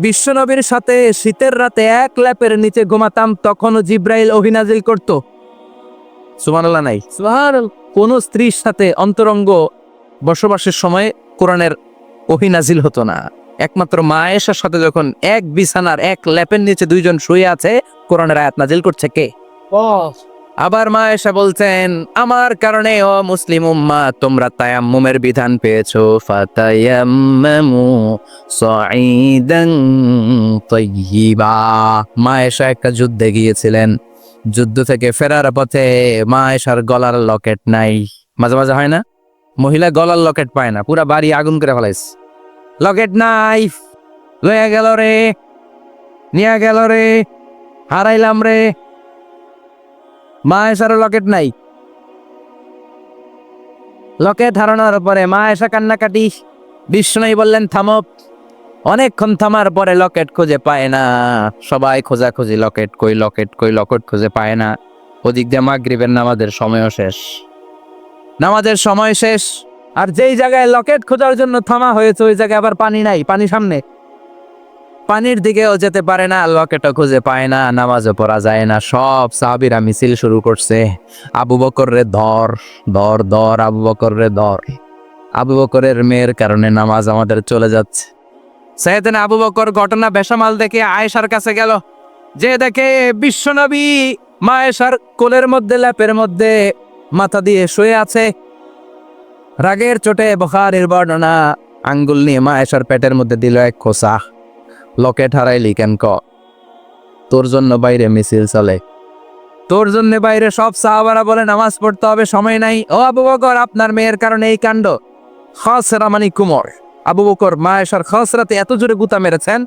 বিশ্বনবীর সাথে শীতের রাতে এক ল্যাপের নিচে ঘুমাতাম, তখনও জিব্রাইল ওহী নাজিল করত। সুবহানাল্লাহ নাই? সুবহানাল্লাহ। কোন স্ত্রীর সাথে অন্তরঙ্গ বসবাসের সময় কোরআনের ওহী নাজিল হতো না। একমাত্র মা আয়েশার সাথে যখন এক বিছানার এক ল্যাপের নিচে দুইজন শুয়ে আছে, কোরআনের আয়াত নাজিল করছে কে? আবার মা আয়েশা বলছেন, আমার কারণে ও মুসলিম উম্মাহ তোমরা তায়াম্মুমের বিধান পেয়েছো। ফাতায়াম্মামু সাঈদান তাইয়্যিবা। মা আয়েশা একটা যুদ্ধে গিয়েছিলেন, যুদ্ধ থেকে ফেরার পথে মা আয়েশার গলার লকেট নাই। মাঝে মাঝে হয় না, মহিলা গলার লকেট পায় না, পুরা বাড়ি আগুন করে ফেলাইছে, লকেট নাই, লয়ে গেল রে, নিয়ে গেল রে, হারাইলাম রে। মা আয়েশার লকেট নাই। লকেট হারানোর পরে মা আয়েশা কান্নাকাটি। বিষ্ণুই বললেন, থামো। অনেকক্ষণ থামার পরে লকেট খুঁজে পায় না। সবাই খোঁজাখুঁজি, লকেট কই, লকেট কই, লকেট খুঁজে পায় না। ওদিক দিয়ে মাগরিবের নামাজের সময়ও শেষ, নামাজের সময় শেষ। আর যেই জায়গায় লকেট খোঁজার জন্য থামা হয়েছে, ওই জায়গায় আবার পানি নাই, পানি সামনে, পানির দিকেও যেতে পারে না, লকেটও খুঁজে পায় না, নামাজও পড়া যায় না। সব সাহাবীরা মিছিল শুরু করছে, আবু বকর রে ধর, ধর, ধর, আবু বকর রে ধর। আবু বকরের মেয়ের কারণে নামাজ আমাদের চলে যাচ্ছে। সাইয়েদনা আবু বকর ঘটনা বেসামাল দেখে আয়েশার কাছে গেল, যে দেখে বিশ্বনবী মা আয়েশার কোলের মধ্যে ল্যাপের মধ্যে মাথা দিয়ে শুয়ে আছে। রাগের চোটে বুখারীর বর্ণনা, আঙ্গুল নিয়ে মা আয়েশার পেটের মধ্যে দিল এক খোসা। লকেট হারাইলি কেন ক? তোর জন্য বাইরে মিছিল চলে, তোর জন্য বাইরে সব সাহাবারা বলে নামাজ পড়তে হবে, সময় নাই। ও আবু বকর, আপনার মেয়ের কারণে এই কাণ্ড। খসরা মানে কুমর। আবু বকর মা আয়েশার খসরাতে এত জোরে গুতা মেরেছেন,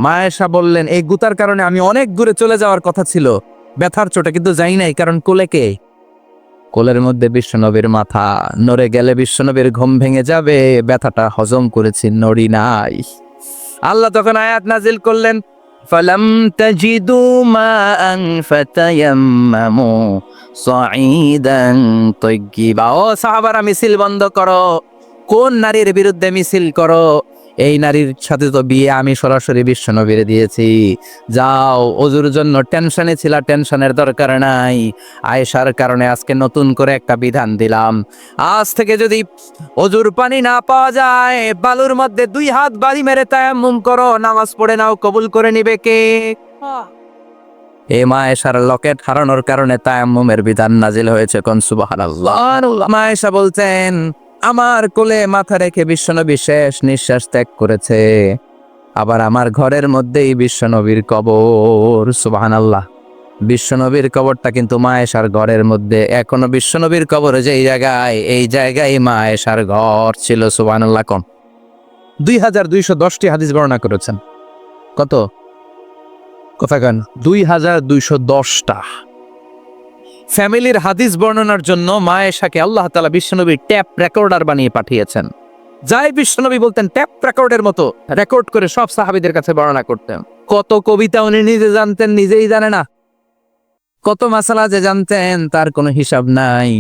মা আয়েশা বললেন এই গুতার কারণে আমি অনেক দূরে চলে যাওয়ার কথা ছিল, ব্যথার চোটে, কিন্তু যাই নাই, কারণ কোলে কে? কোলের মধ্যে বিশ্বনবীর মাথা, নড়ে গেলে বিশ্বনবীর ঘুম ভেঙে যাবে, ব্যথাটা হজম করেছি, নড়ি নাই। আল্লাহ তখন আয়াত নাজিল করলেন, ফালাম তাজিদু মাআন ফাতায়াম্মামু সাঈদান তাইয়্যিবা। ও সাহাবারা, মিছিল বন্ধ করো। কোন নারীর বিরুদ্ধে মিছিল করো? এই নারীর সাথে তো বিয়ে আমি সরাসরি বিশ্বনবীরে দিয়েছি। যাও, ওজুর জন্য টেনশনে ছিলা, টেনশনের দরকার নাই। আয়েশার কারণে আজকে নতুন করে একটা বিধান দিলাম। আজ থেকে যদি ওজুর পানি না পাওয়া যায়, বালুর মধ্যে 2 হাত বাড়ি মেরে তায়াম্মুম করো, নামাজ পড়ে নাও, কবুল করে নিবে কে? এ মা আয়েশার লকেট হারানোর কারণে তায়াম্মুমের বিধান নাজিল হয়েছে। কোন সুবহানাল্লাহ। মা আয়েশা বলতেন, আমার কোলে মাথা রেখে বিশ্বনবী শেষ নিঃশ্বাস ত্যাগ করেছে, আবার আমার ঘরের মধ্যেই বিশ্বনবীর কবর। সুবহানাল্লাহ। বিশ্বনবীর কবরটা কিন্তু মা আয়েশার ঘরের মধ্যে। এখনো বিশ্বনবীর কবর যেই জায়গায়, এই জায়গায় মা আয়েশার ঘর ছিল। সুবহানাল্লাহ। কোন 2210টি হাদিস বর্ণনা করেছেন। কত কথা গান? 2210টা। ফ্যামিলির হাদিস বর্ণনার জন্য মা আয়েশাকে আল্লাহ তাআলা বিশ্বনবীর ট্যাপ রেকর্ডার বানিয়ে পাঠিয়েছেন। যাই বিশ্বনবী বলতেন ট্যাপ রেকর্ডের মতো রেকর্ড করে সব সাহাবীদের কাছে বর্ণনা করতেন। কত কবিতা উনি নিজে জানতেন, নিজেই জানে না। কত মাসালা যে জানতেন তার কোনো হিসাব নাই।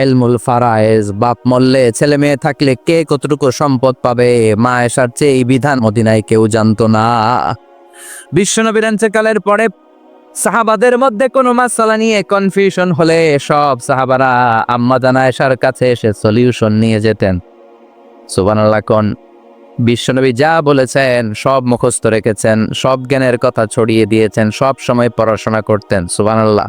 ইলমুল ফারায়েজ, বাপ মরলে ছেলে মেয়ে থাকলে কে কতটুকু সম্পদ পাবে, মা আয়েশার চেয়ে এই বিধান মদিনায় কেউ জানতো না। বিশ্বনবীর ইন্তেকালের পরে সাহাবাদের মধ্যে কোনো মাসালা নিয়ে কনফিউশন হলে সব সাহাবারা আম্মা জান আয়েশার কাছে এসে সলিউশন নিয়ে যেতেন। সুবহানাল্লাহ। কোন বিশ্বনবী যা বলেছেন সব মুখস্থ রেখেছেন, সব জ্ঞানের কথা ছড়িয়ে দিয়েছেন, সব সময় পড়াশোনা করতেন। সুবহানাল্লাহ।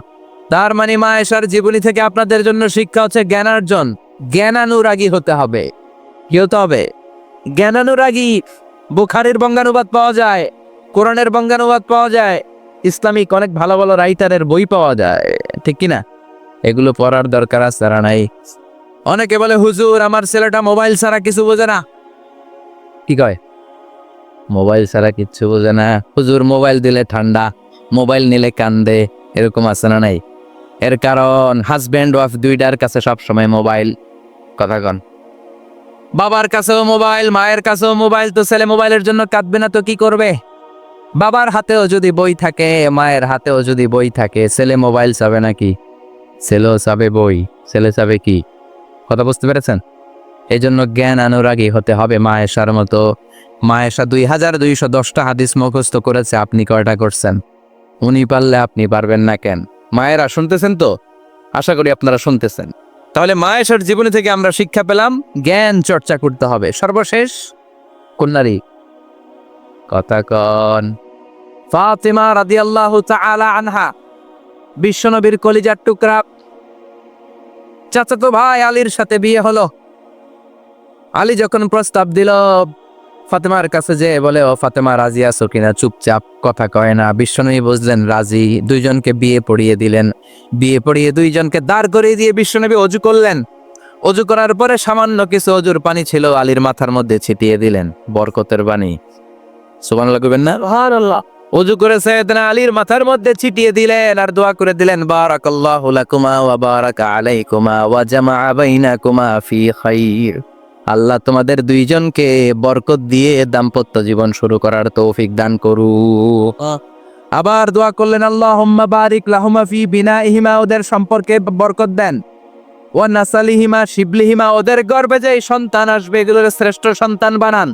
তার মানে মা আয়েশার জীবনী থেকে আপনাদের জন্য শিক্ষা হচ্ছে জ্ঞানার্জন, জ্ঞানানুরাগী হতে হবে। কি হতে হবে? জ্ঞানানুরাগী। বুখারীর বঙ্গানুবাদ পাওয়া যায়, কোরআনের বঙ্গানুবাদ পাওয়া যায়, ইসলামিক অনেক ভালো ভালো রাইটারের বই পাওয়া যায়, ঠিক কিনা? এগুলো পড়ার দরকার আছে না নাই? অনেকে বলে হুজুর আমার ছেলেটা মোবাইল ছাড়া কিছু বোঝে না। কি কয়? মোবাইল ছাড়া কিচ্ছু বোঝে না। হুজুর মোবাইল দিলে ঠান্ডা, মোবাইল নিলে কান্দে, এরকম আছে না নাই? এর কারণ হাজব্যান্ড ওয়াইফ দুইটার কাছে সব সময় মোবাইল। কথা কন। বাবার কাছেও মোবাইল, মায়ের কাছেও মোবাইল, তো ছেলে মোবাইলের জন্য কাঁদবে না তো কি করবে? বাবার হাতেও যদি বই থাকে, মায়ের হাতেও যদি বই থাকে, ছেলে মোবাইল চাবে নাকি? ছেলেও চাবে বই, ছেলে চাবে কি? কথা বুঝতে পেরেছেন? এই জন্য জ্ঞান অনুরাগী হতে হবে মা আয়েশার মতো। মা আয়েশা 2210টা হাদিস মুখস্থ করেছে, আপনি কয়টা করছেন? উনি পারলে আপনি পারবেন না কেন? মায়েরা শুনতেছেন তো? আশা করি আপনারা শুনতেছেন। তাহলে মা আয়েশার জীবনী থেকে আমরা শিক্ষা পেলাম জ্ঞান চর্চা করতে হবে। সর্বশেষ কোন নারী? কথা কন। ফাতিমা রাদিয়াল্লাহু তাআলা আনহা, বিশ্বনবীর কলিজার টুকরা। চাচাতো ভাই আলীর সাথে বিয়ে হলো। আলী যখন প্রস্তাব দিল ফাতেমার কাছে, যে বলে ও ফাতেমা রাজি আছো কিনা, চুপচাপ কথা কয় না। বিশ্বনবী বুঝলেন রাজি, দুইজনকে বিয়ে পড়িয়ে দিলেন। বিয়ে পড়িয়ে দুইজনকে দাঁড় করিয়ে দিয়ে বিশ্বনবী অজু করলেন। অজু করার পরে সামান্য কিছু অজুর পানি ছিল আলীর মাথার মধ্যে ছিটিয়ে দিলেন, বরকতের পানি। সুবহানাল্লাহ কইবেন না? সুবহানাল্লাহ। অজু করে সাইয়েদনা আলীর মাথার মধ্যে ছিটিয়ে দিলেন আর দোয়া করে দিলেন, বারাকাল্লাহু লাকুমা ওয়া বারাকা আলাইকুমা ওয়া জামাআ বাইনাকুমা ফি খাইর। আল্লাহ তোমাদের দুইজনকে বরকত দিয়ে দাম্পত্য জীবন শুরু করার তৌফিক দান করুক। আবার দোয়া করলেন, আল্লাহুম্মা বারিক লাহুমা ফি বিনাইহিমা, ওদের সম্পর্কে বরকত দেন। ওয়া নাসালিহিমা, শিবলিহিমা, ওদের গর্ভে যে সন্তান আসবে এগুলোর শ্রেষ্ঠ সন্তান বানান।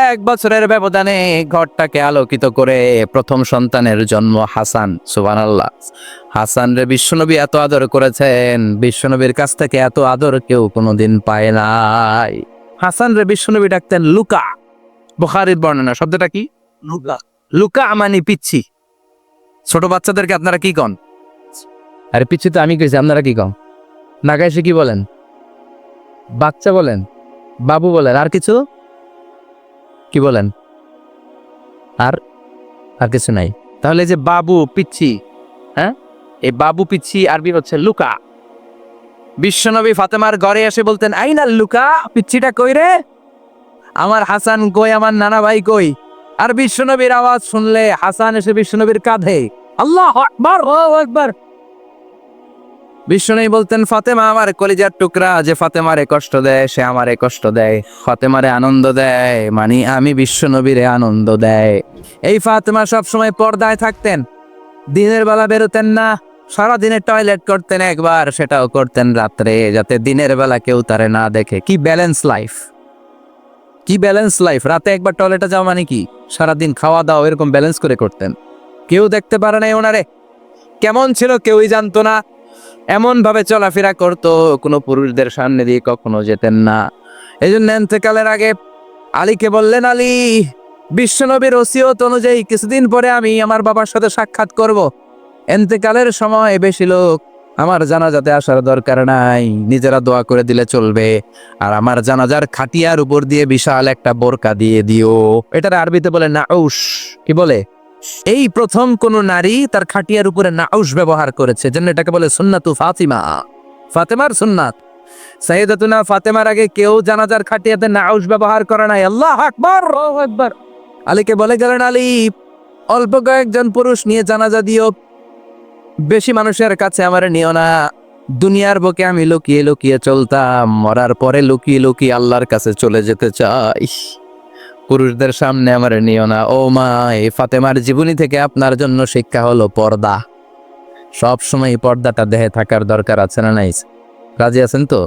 1 বছরের ব্যবধানে ঘরটাকে আলোকিত করে প্রথম সন্তানের জন্ম হাসান। সুবহানাল্লাহ। হাসান রে বিশ্বনবী এত আদর করেছেন, বিশ্বনবীর কাছ থেকে এত আদর কেউ কোনোদিন পায় নাই। হাসান রে বিশ্বনবী ডাকতেন লুকা। বুখারীর বর্ণনা। শব্দটা কি? লুকা। লুকা মানে পিচ্ছি। ছোট বাচ্চাদেরকে আপনারা কি কন? আরে পিছু তো আমি কইছি, আপনারা কি কম? নাগায় এসে কি বলেন? বাচ্চা বলেন, বাবু বলেন, আর কিছু কি বলেন? আর আর কিছু নাই। তাহলে যে বাবু পিচ্ছি, হ্যাঁ, এই বাবু পিচ্ছি আরবি হচ্ছে লুকা। বিশ্বনবী ফাতেমার ঘরে এসে বলতেন, আইনা লুকা, পিচ্ছিটা কই রে? আমার হাসান কই, আমার নানা ভাই কই? আর বিশ্বনবীর আওয়াজ শুনলে হাসান এসে বিশ্বনবীর কাঁধে, আল্লাহু আকবার, আল্লাহু আকবার। বিশ্বনবী বলতেন, ফাতেমা আমার কলিজার টুকরা, যে ফাতেমারে কষ্ট দেয় সে আমারে কষ্ট দেয়, ফাতেমারে আনন্দ দেয় মানে আমি বিশ্বনবীরে আনন্দ দেয়। এই ফাতেমা সব সময় পর্দায় থাকতেন, দিনের বেলা বেরোতেন না, সারা দিনে টয়লেট করতেন একবার, সেটাও করতেন রাত্রে, যাতে দিনের বেলা কেউ তারে না দেখে। কি ব্যালেন্স লাইফ, কি ব্যালেন্স লাইফ! রাতে একবার টয়লেটে যাওয়া মানে কি সারাদিন খাওয়া দাওয়া এরকম ব্যালেন্স করে করতেন। কেউ দেখতে পারে নাই ওনারে, কেমন ছিল কেউই জানতো না। এমন ভাবে চলাফেরা করতো, কোনো পুরুষদের সামনে দিয়ে কখনো যেতেন না। এই জন্য এন্তেকালের আগে আলীকে বললেন, আলী, বিশ্বনবীর ওসিয়ত অনুযায়ী কিছুদিন পরে আমি আমার বাবার সাথে সাক্ষাৎ করব। এন্তেকালের সময় বেশি লোক আমার জানাজাতে আসার দরকার নাই, নিজেরা দোয়া করে দিলে চলবে। আর আমার জানাজার খাটিয়ার উপর দিয়ে বিশাল একটা বোরকা দিয়ে দিও। এটার আরবিতে বলে নাউশ। কি বলে? এই প্রথম কোন নারী তার খাটিয়ার উপরে নাউশ ব্যবহার করেছে, জন্য এটাকে বলে সুন্নাতু ফাতিমা, ফাতেমার সুন্নাত। সাইয়েদাতুনা ফাতেমার আগে কেউ জানাজার খাটিয়াতে নাউশ ব্যবহার করে নাই। আল্লাহু আকবার, আল্লাহু আকবার। আলীকে বলে গেলেন, আলী, অল্প কয়েকজন পুরুষ নিয়ে জানাজা দিও, বেশি মানুষের কাছে আমার নিও না। দুনিয়ার বুকে আমি লুকিয়ে লুকিয়ে চলতাম, মরার পরে লুকিয়ে লুকিয়ে আল্লাহর কাছে চলে যেতে চাই, পুরুষদের সামনে আমার নিও না। ও মা, এই ফাতেমার জীবনী থেকে আপনার জন্য শিক্ষা হলো পর্দা। সব সময় এই পর্দাটা দেহে থাকার দরকার আছে না নাই? রাজি আছেন তো?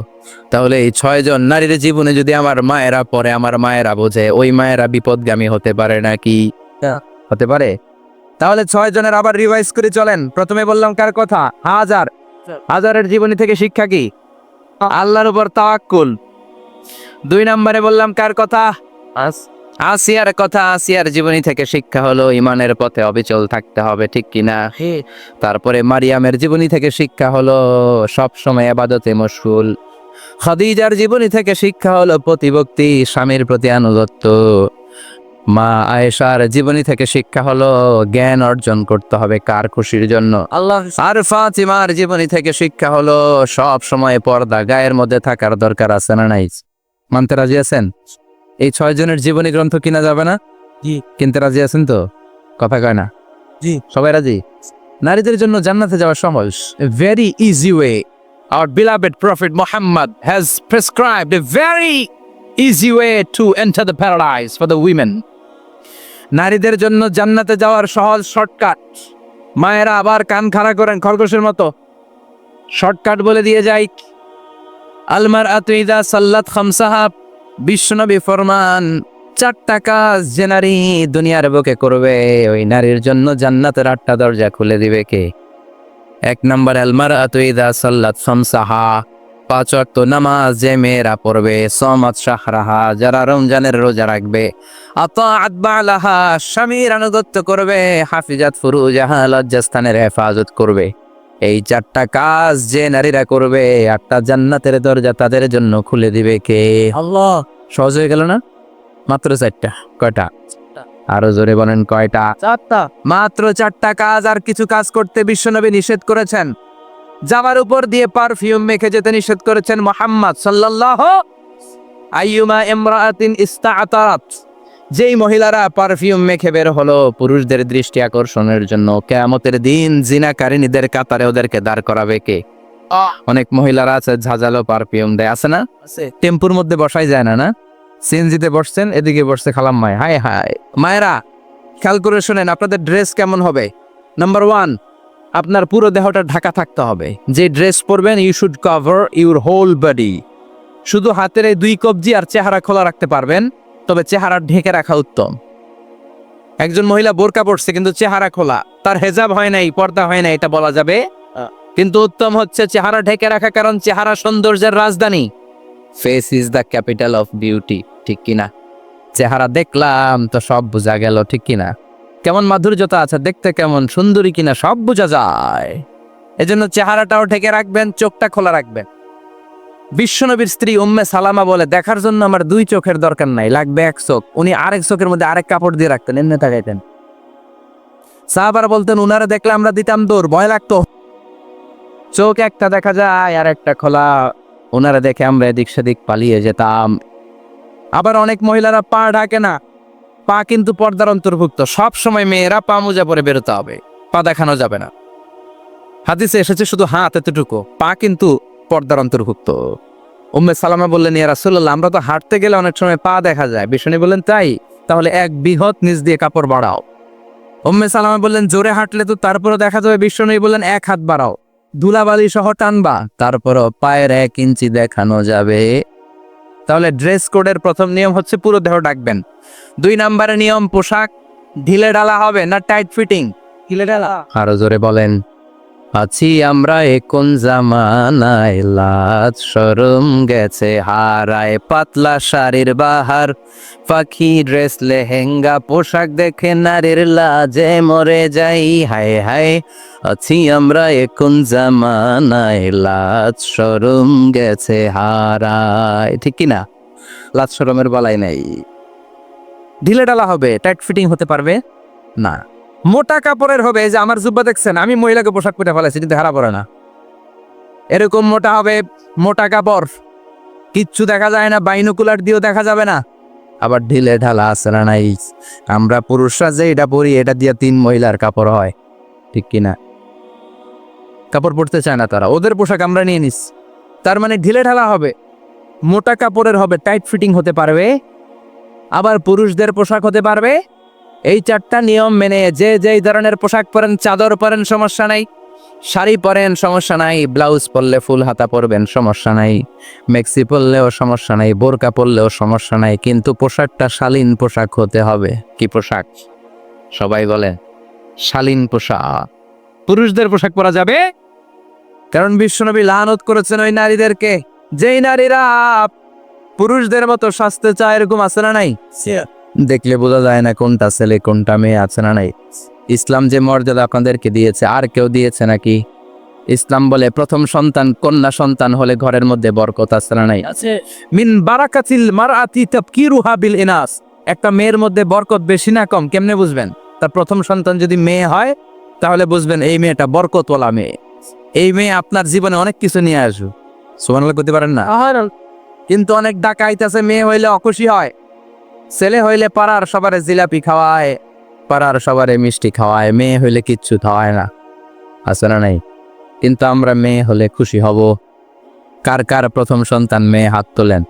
তাহলে এই 6 জন নারীর জীবনে যদি আমার মায়েরা পরে, আমার মায়েরা বোঝে, ওই মায়েরা বিপদগামী হতে পারে নাকি? হতে পারে। তাহলে 6 জনের আবার রিভাইজ করে চলেন। প্রথমে বললাম কার কথা? হাজার। হাজারের জীবনী থেকে শিক্ষা কি? আল্লাহর উপর তাওয়াক্কুল। 2 নম্বরে বললাম কার কথা? আসিয়ার কথা। আসিয়ার জীবনী থেকে শিক্ষা হলো ইমানের পথে অবিচল থাকতে হবে, ঠিক কিনা? তারপরে মারিয়ামের জীবনী থেকে শিক্ষা হলো সব সময় ইবাদতে মশগুল। খাদিজার জীবনী থেকে শিক্ষা হলো প্রতিভক্তি, স্বামীর প্রতি আনুগত্য। মা আয়েশার জীবনী থেকে শিক্ষা হলো জ্ঞান অর্জন করতে হবে কার খুশির জন্য? আল্লাহ। আর ফাতিমার জীবনী থেকে শিক্ষা হলো সব সময় পর্দা গায়ের মধ্যে থাকার দরকার আছে না নাই? মানতে রাজি আছেন? এই 6 জনের জীবনী গ্রন্থ কিনা যাবে না? জি। কিনতে রাজি আছেন তো? কথা কয় না? জি। সবাই রাজি? নারীদের জন্য জান্নাতে যাওয়া সহজ, very easy way. Our beloved Prophet Muhammad has prescribed a very easy way to enter the paradise for the women. নারীদের জন্য জান্নাতে যাওয়ার সহজ শর্টকাট। মায়েরা আবার কান খাড়া করেন খরগোশের মতো, শর্টকাট বলে দিয়ে যাই। আলমার আতুইদা সাল্লাত খামসাহা, বিশ্বনবী ফরমান, 4টা কাজ যে নারী দুনিয়ার বুকে করবে, ওই নারীর জন্য জান্নাতের 8টা দরজা খুলে দিবে কে? 1 নম্বর, আলমার আতুইদা সাল্লাত খামসাহা, 5 ওয়াক্ত নামাজ যে মেয়েরা পড়বে, সমাত শাহরাহা, যারা রমজানের রোজা রাখবে, আতাআত বালাহা, স্বামীর আনুগত্য করবে, হাফিজাত ফুরুজাহা, লজ্জাস্থানের হেফাজত করবে। এই 4টা কাজ যে নারীরা করবে, 8টা জান্নাতের দরজা তাদের জন্য খুলে দিবে কে? আল্লাহ। সহজ হয়ে গেল না? মাত্র 4টা। কয়টা? আরো জোরে বলেন, কয়টা? 4টা। মাত্র 4টা কাজ। আর কিছু কাজ করতে বিশ্বনবী নিষেধ করেছেন। জামার উপর দিয়ে পারফিউম মেখে যেতে নিষেধ করেছেন মুহাম্মদ সাল্লাল্লাহু। আইয়ুমা ইমরাআতিন ইস্তাআতারাত, যেই মহিলারা পারফিউম মেখে বের হলো পুরুষদের দৃষ্টি আকর্ষণের জন্য, কিয়ামতের দিন জিনাকারিনীদের কাতারে ওদেরকে দাঁড় করাবে কে? অনেক মহিলারা আছে ঝাঁঝালো পারফিউম দেয়, আছে না? আছে। টেম্পুর মধ্যে বসাই যায় না, না? সিএনজিতে বসছেন, এদিকে বসছে খালাম মায়, হায় হায়। মায়েরা খেয়াল করে শোনেন, আপনাদের ড্রেস কেমন হবে? নাম্বার 1, আপনার পুরো দেহটা ঢাকা থাকতে হবে। যে ড্রেস পরবেন, you should cover your whole body. শুধু হাতের এই 2 কবজি আর চেহারা খোলা রাখতে পারবেন, তবে চেহারা ঢেকে রাখা উত্তম। একজন মহিলা বোরকা পরছে কিন্তু চেহারা খোলা, তার হেজাব হয় নাই, পর্দা হয় না, এটা বলা যাবে? কিন্তু উত্তম হচ্ছে চেহারা ঢেকে রাখা, কারণ চেহারা সৌন্দর্যের রাজধানী। Face is the capital of beauty, ঠিক কিনা? চেহারা দেখলাম তো সব বোঝা গেল, ঠিক কিনা? কেমন মাধুর্যতা আছে, দেখতে কেমন সুন্দরী কিনা সব বোঝা যায়। এজন্য চেহারাটাও ঢেকে রাখবেন, চোখটা খোলা রাখবেন। বিশ্বনবীর স্ত্রী উম্মে সালামা বলে, দেখার জন্য আমার দুই চোখের দরকার নাই, লাগবে এক চোখ। উনি আরেক চোখের মধ্যে আরেক কাপড় দিয়ে রাখতেন, এমনি তাকাইতেন। সাহাবারা বলতেন, উনারা দেখলে আমরা দিতাম দৌড়, ভয় লাগতো। চোখ একটা দেখা যায় আর একটা খোলা, ওনারা দেখে আমরা এদিক সেদিক পালিয়ে যেতাম। আবার অনেক মহিলারা পা ঢাকে না, পা কিন্তু পর্দার অন্তর্ভুক্ত। সব সময় মেয়েরা পা মোজা পরে বেরোতে হবে, পা দেখানো যাবে না। হাদিসে এসেছে শুধু হাত এতটুকু, পা কিন্তু পর্দার অন্তর্ভুক্ত। উম্মে সালামা বললেন, ইয়া রাসূলুল্লাহ, আমরা তো হাঁটতে গেলে অনেক সময় পা দেখা যায়। বিষ্ণু বললেন, তাই? তাহলে এক বৃহৎ নিচ দিয়ে কাপড় বাড়াও। উম্মে সালামা বললেন, জোরে হাঁটলে তো তারপরে দেখা যাবে। বিষ্ণু বললেন, এক হাত বাড়াও, ধুলাবালি সহ টানবা, তারপরও পায়ের 1 ইঞ্চি দেখানো যাবে। তাহলে ড্রেস কোডের প্রথম নিয়ম হচ্ছে পুরো দেহ ঢাকবেন। 2 নম্বরে নিয়ম, পোশাক ঢিলে ঢালা হবে না টাইট ফিটিং। ঢিলে ঢালা। আরো জোরে বলেন। আছি আমরা কোন জামানায়, লাজ শরম গেছে হারায়, পাতলা শাড়ির বাহার, পাখি ড্রেস লেহেঙ্গা, পোশাক দেখে নারীর লাজে মরে যাই, হায় হায়। আছি আমরা কোন জামানায়, লাজ শরম গেছে হারায়। ঠিক কিনা? লাজ শরমের বালাই নাই। ঢিলে ঢালা হবে, টাইট ফিটিং হতে পারবে না। মোটা কাপড়ের হবে, এই যে আমার জুব্বা দেখছেন, আমি মহিলাকে পোশাক পেটে ফেলাইছি কিন্তু হারা পড়ে না, এরকম মোটা হবে। মোটা কাপড়, কিচ্ছু দেখা যায় না, বাইনোকুলার দিয়েও দেখা যাবে না। আবার ঢিলে ঢালা আছে না নাই? আমরা পুরুষরা যে এটা পরি, এটা দিয়ে 3 মহিলার কাপড় হয়, ঠিক কিনা? কাপড় পরতে চায় না তারা, ওদের পোশাক আমরা নিয়ে নিস। তার মানে ঢিলে ঢালা হবে, মোটা কাপড়ের হবে, টাইট ফিটিং হতে পারবে, আবার পুরুষদের পোশাক হতে পারবে। এই 4টা নিয়ম মেনে যে যেই ধরনের পোশাক পরেন, চাদর পরেন সমস্যা নাই, শাড়ি পরেন সমস্যা নাই, ব্লাউজ পরলে ফুল হাতা পরবেন সমস্যা নাই, মেক্সি পরলেও সমস্যা নাই, বোরকা পরলেও সমস্যা নাই, কিন্তু পোশাকটা শালীন পোশাক হতে হবে। কি পোশাক? সবাই বলে শালীন পোশাক। পুরুষদের পোশাক পরা যাবে, কারণ বিশ্বনবী লানত করেছেন ওই নারীদেরকে, যেই নারীরা পুরুষদের মতো সাজতে চায়। এরকম আছে না নাই? দেখলে বোঝা যায় না কোনটা ছেলে কোনটা মেয়ে, আছে না নাই? ইসলাম যে মর্যাদা আপনাদেরকে দিয়েছে, আর কেউ দিয়েছে নাকি? ইসলাম বলে প্রথম সন্তান কন্যা সন্তান হলে ঘরের মধ্যে বরকত, আছে না নাই? আছে। মিন বারাকাতিল মারআতি তাবকিরুহা বিল ইনাস। একটা মেয়ের মধ্যে বরকত বেশি না কম কেমনে বুঝবেন? তার প্রথম সন্তান যদি মেয়ে হয়, তাহলে বুঝবেন এই মেয়েটা বরকতওয়ালা মেয়ে। এই মেয়ে আপনার জীবনে অনেক কিছু নিয়ে আসবে। সুবহানাল্লাহ করতে পারেন না? কিন্তু অনেক ডাকাইত আছে, মেয়ে হইলে অখুশি হয়, ছেলে হইলে পাড়ার সবারে জিলাপি খাওয়ায়, পাড়ার সবারে মিষ্টি খাওয়ায়, মেয়ে হইলে কিচ্ছু খাওয়ায় না, আছে না নাই? কিন্তু আমরা মেয়ে হলে খুশি হব। কার কার প্রথম সন্তান মেয়ে? হাত তোলেন।